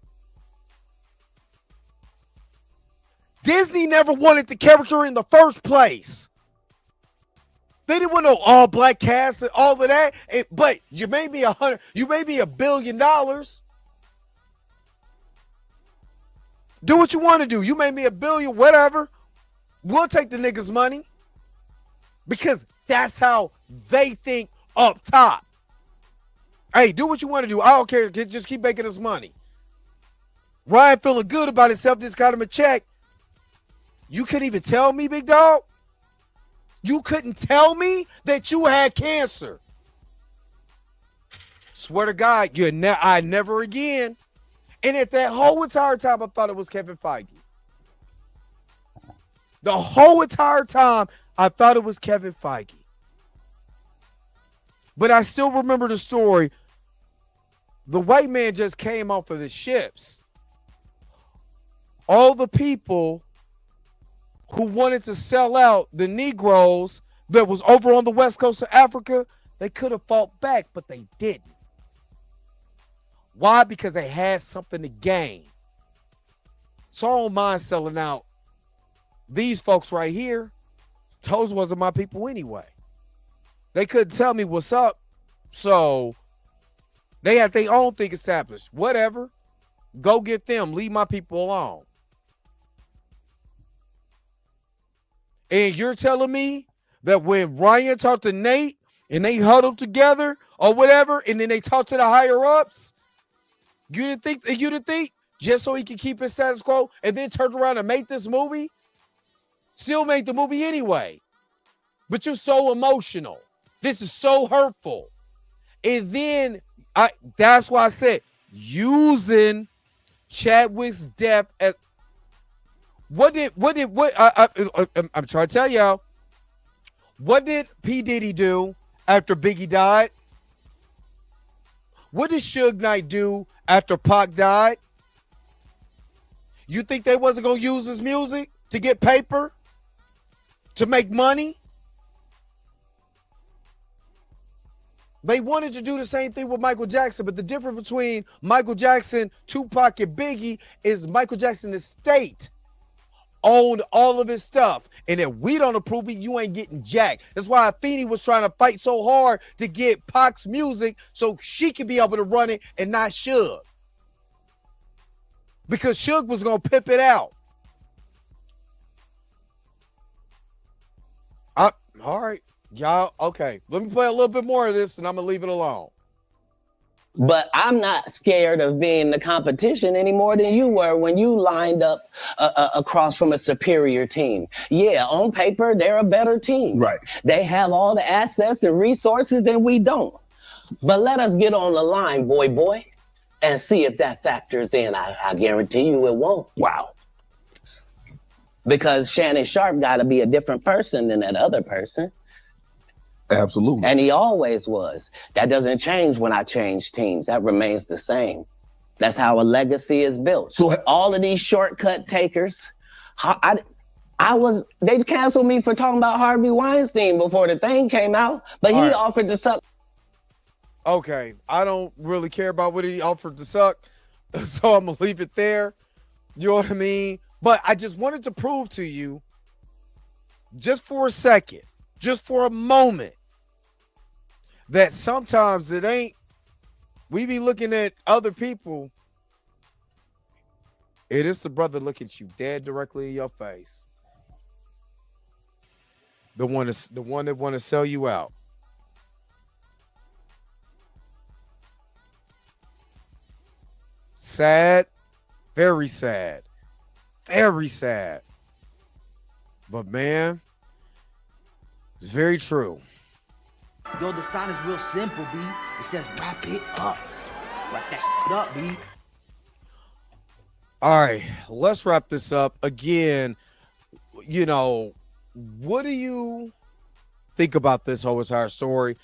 Disney never wanted the character in the first place. They didn't want no all black cast and all of that. But you made me $1 billion. Do what you want to do. You made me $1 billion, whatever. We'll take the niggas' money. Because that's how they think up top. Hey, do what you want to do. I don't care. Just keep making us money. Ryan feeling good about himself, just got him a check. You couldn't even tell me, big dog? You couldn't tell me that you had cancer. Swear to God, I never again. And at that whole entire time, I thought it was Kevin Feige. The whole entire time, I thought it was Kevin Feige. But I still remember the story. The white man just came off of the ships. All the people who wanted to sell out the Negroes that was over on the west coast of Africa, they could have fought back, but they didn't. Why? Because they had something to gain. So I don't mind selling out these folks right here. Those wasn't my people anyway. They couldn't tell me what's up, so they had their own thing established. Whatever. Go get them. Leave my people alone. And you're telling me that when Ryan talked to Nate and they huddled together or whatever, and then they talked to the higher ups, you didn't think just so he could keep his status quo and then turned around and make this movie? Still made the movie anyway. But you're so emotional. This is so hurtful. And then that's why I said using Chadwick's death as I'm trying to tell y'all. What did P. Diddy do after Biggie died? What did Suge Knight do after Pac died? You think they wasn't going to use his music to get paper? To make money? They wanted to do the same thing with Michael Jackson, but the difference between Michael Jackson, Tupac, and Biggie is Michael Jackson's estate owned all of his stuff. And if we don't approve it, you ain't getting jack. That's why Afeni was trying to fight so hard to get Pac's music so she could be able to run it and not Suge. Because Suge was going to pimp it out. All right. Y'all, okay. Let me play a little bit more of this and I'm going to leave it alone. But I'm not scared of being the competition any more than you were when you lined up across from a superior team. Yeah, on paper, they're a better team. Right. They have all the assets and resources and we don't. But let us get on the line, boy, and see if that factors in. I guarantee you it won't. Wow. Because Shannon Sharp got to be a different person than that other person. Absolutely. And he always was. That doesn't change when I change teams. That remains the same. That's how a legacy is built. So all of these shortcut takers, they canceled me for talking about Harvey Weinstein before the thing came out, but he offered to suck. Okay, I don't really care about what he offered to suck, so I'm gonna leave it there. You know what I mean? But I just wanted to prove to you, just for a second, just for a moment, that sometimes it ain't, we be looking at other people. It is the brother looking at you dead directly in your face. The one that want to sell you out. Sad, very sad. Very sad. But man, it's very true. Yo, the sign is real simple, B. It says wrap it up. Wrap that up, B. All right, let's wrap this up. Again, you know, what do you think about this whole entire story?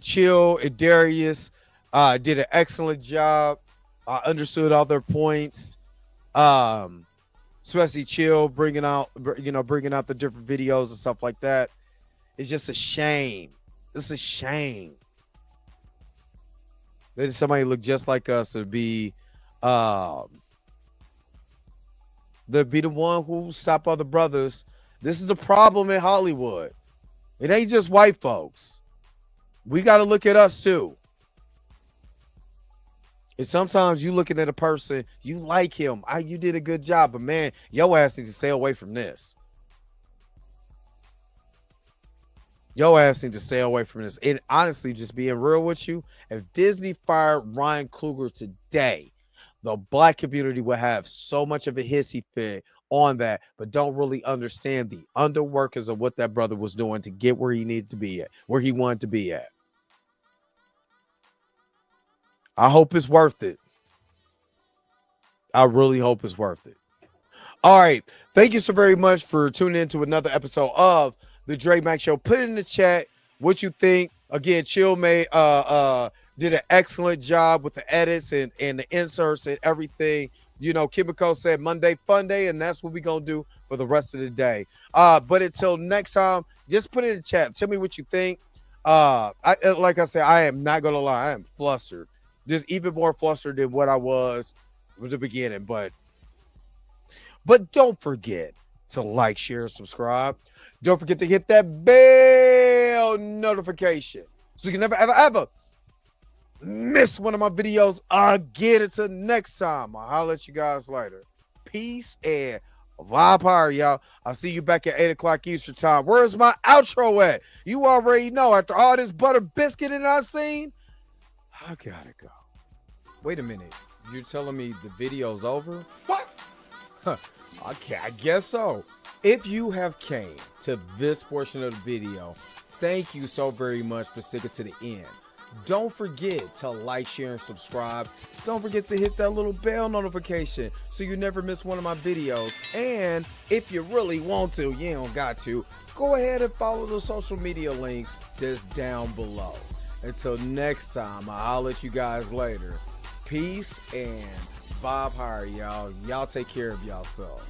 Chill and Darius did an excellent job. I understood all their points. Especially Chill bringing out the different videos and stuff like that. It's just a shame. It's a shame that somebody look just like us to be the one who stop other brothers. This is the problem in Hollywood. It ain't just white folks. We got to look at us too. And sometimes you looking at a person, you like him. You did a good job, but man, your ass needs to stay away from this. Your ass needs to stay away from this. And honestly, just being real with you, if Disney fired Ryan Coogler today, the black community would have so much of a hissy fit on that, but don't really understand the underworkings of what that brother was doing to get where he needed to be at, where he wanted to be at. I hope it's worth it. I really hope it's worth it. All right. Thank you so very much for tuning in to another episode of the Dre Mack Show. Put it in the chat what you think. Again, Chill did an excellent job with the edits and the inserts and everything. You know, Kimiko said Monday Fun Day, and that's what we're going to do for the rest of the day. But until next time, just put it in the chat. Tell me what you think. Like I said, I am not going to lie. I am flustered. Just even more flustered than what I was at the beginning. But don't forget to like, share, subscribe. Don't forget to hit that bell notification so you can never, ever miss one of my videos again. Until next time, I'll holler at you guys later. Peace and vibe power, y'all. I'll see you back at 8 o'clock Eastern time. Where's my outro at? You already know. After all this butter biscuit and I seen, I gotta go. Wait a minute. You're telling me the video's over? What? Huh. Okay, I guess so. If you have came to this portion of the video, thank you so very much for sticking to the end. Don't forget to like, share, and subscribe. Don't forget to hit that little bell notification so you never miss one of my videos. And if you really want to, you don't got to, go ahead and follow the social media links that's down below. Until next time, I'll let you guys later. Peace and Bob Hire, y'all. Y'all take care of yourselves.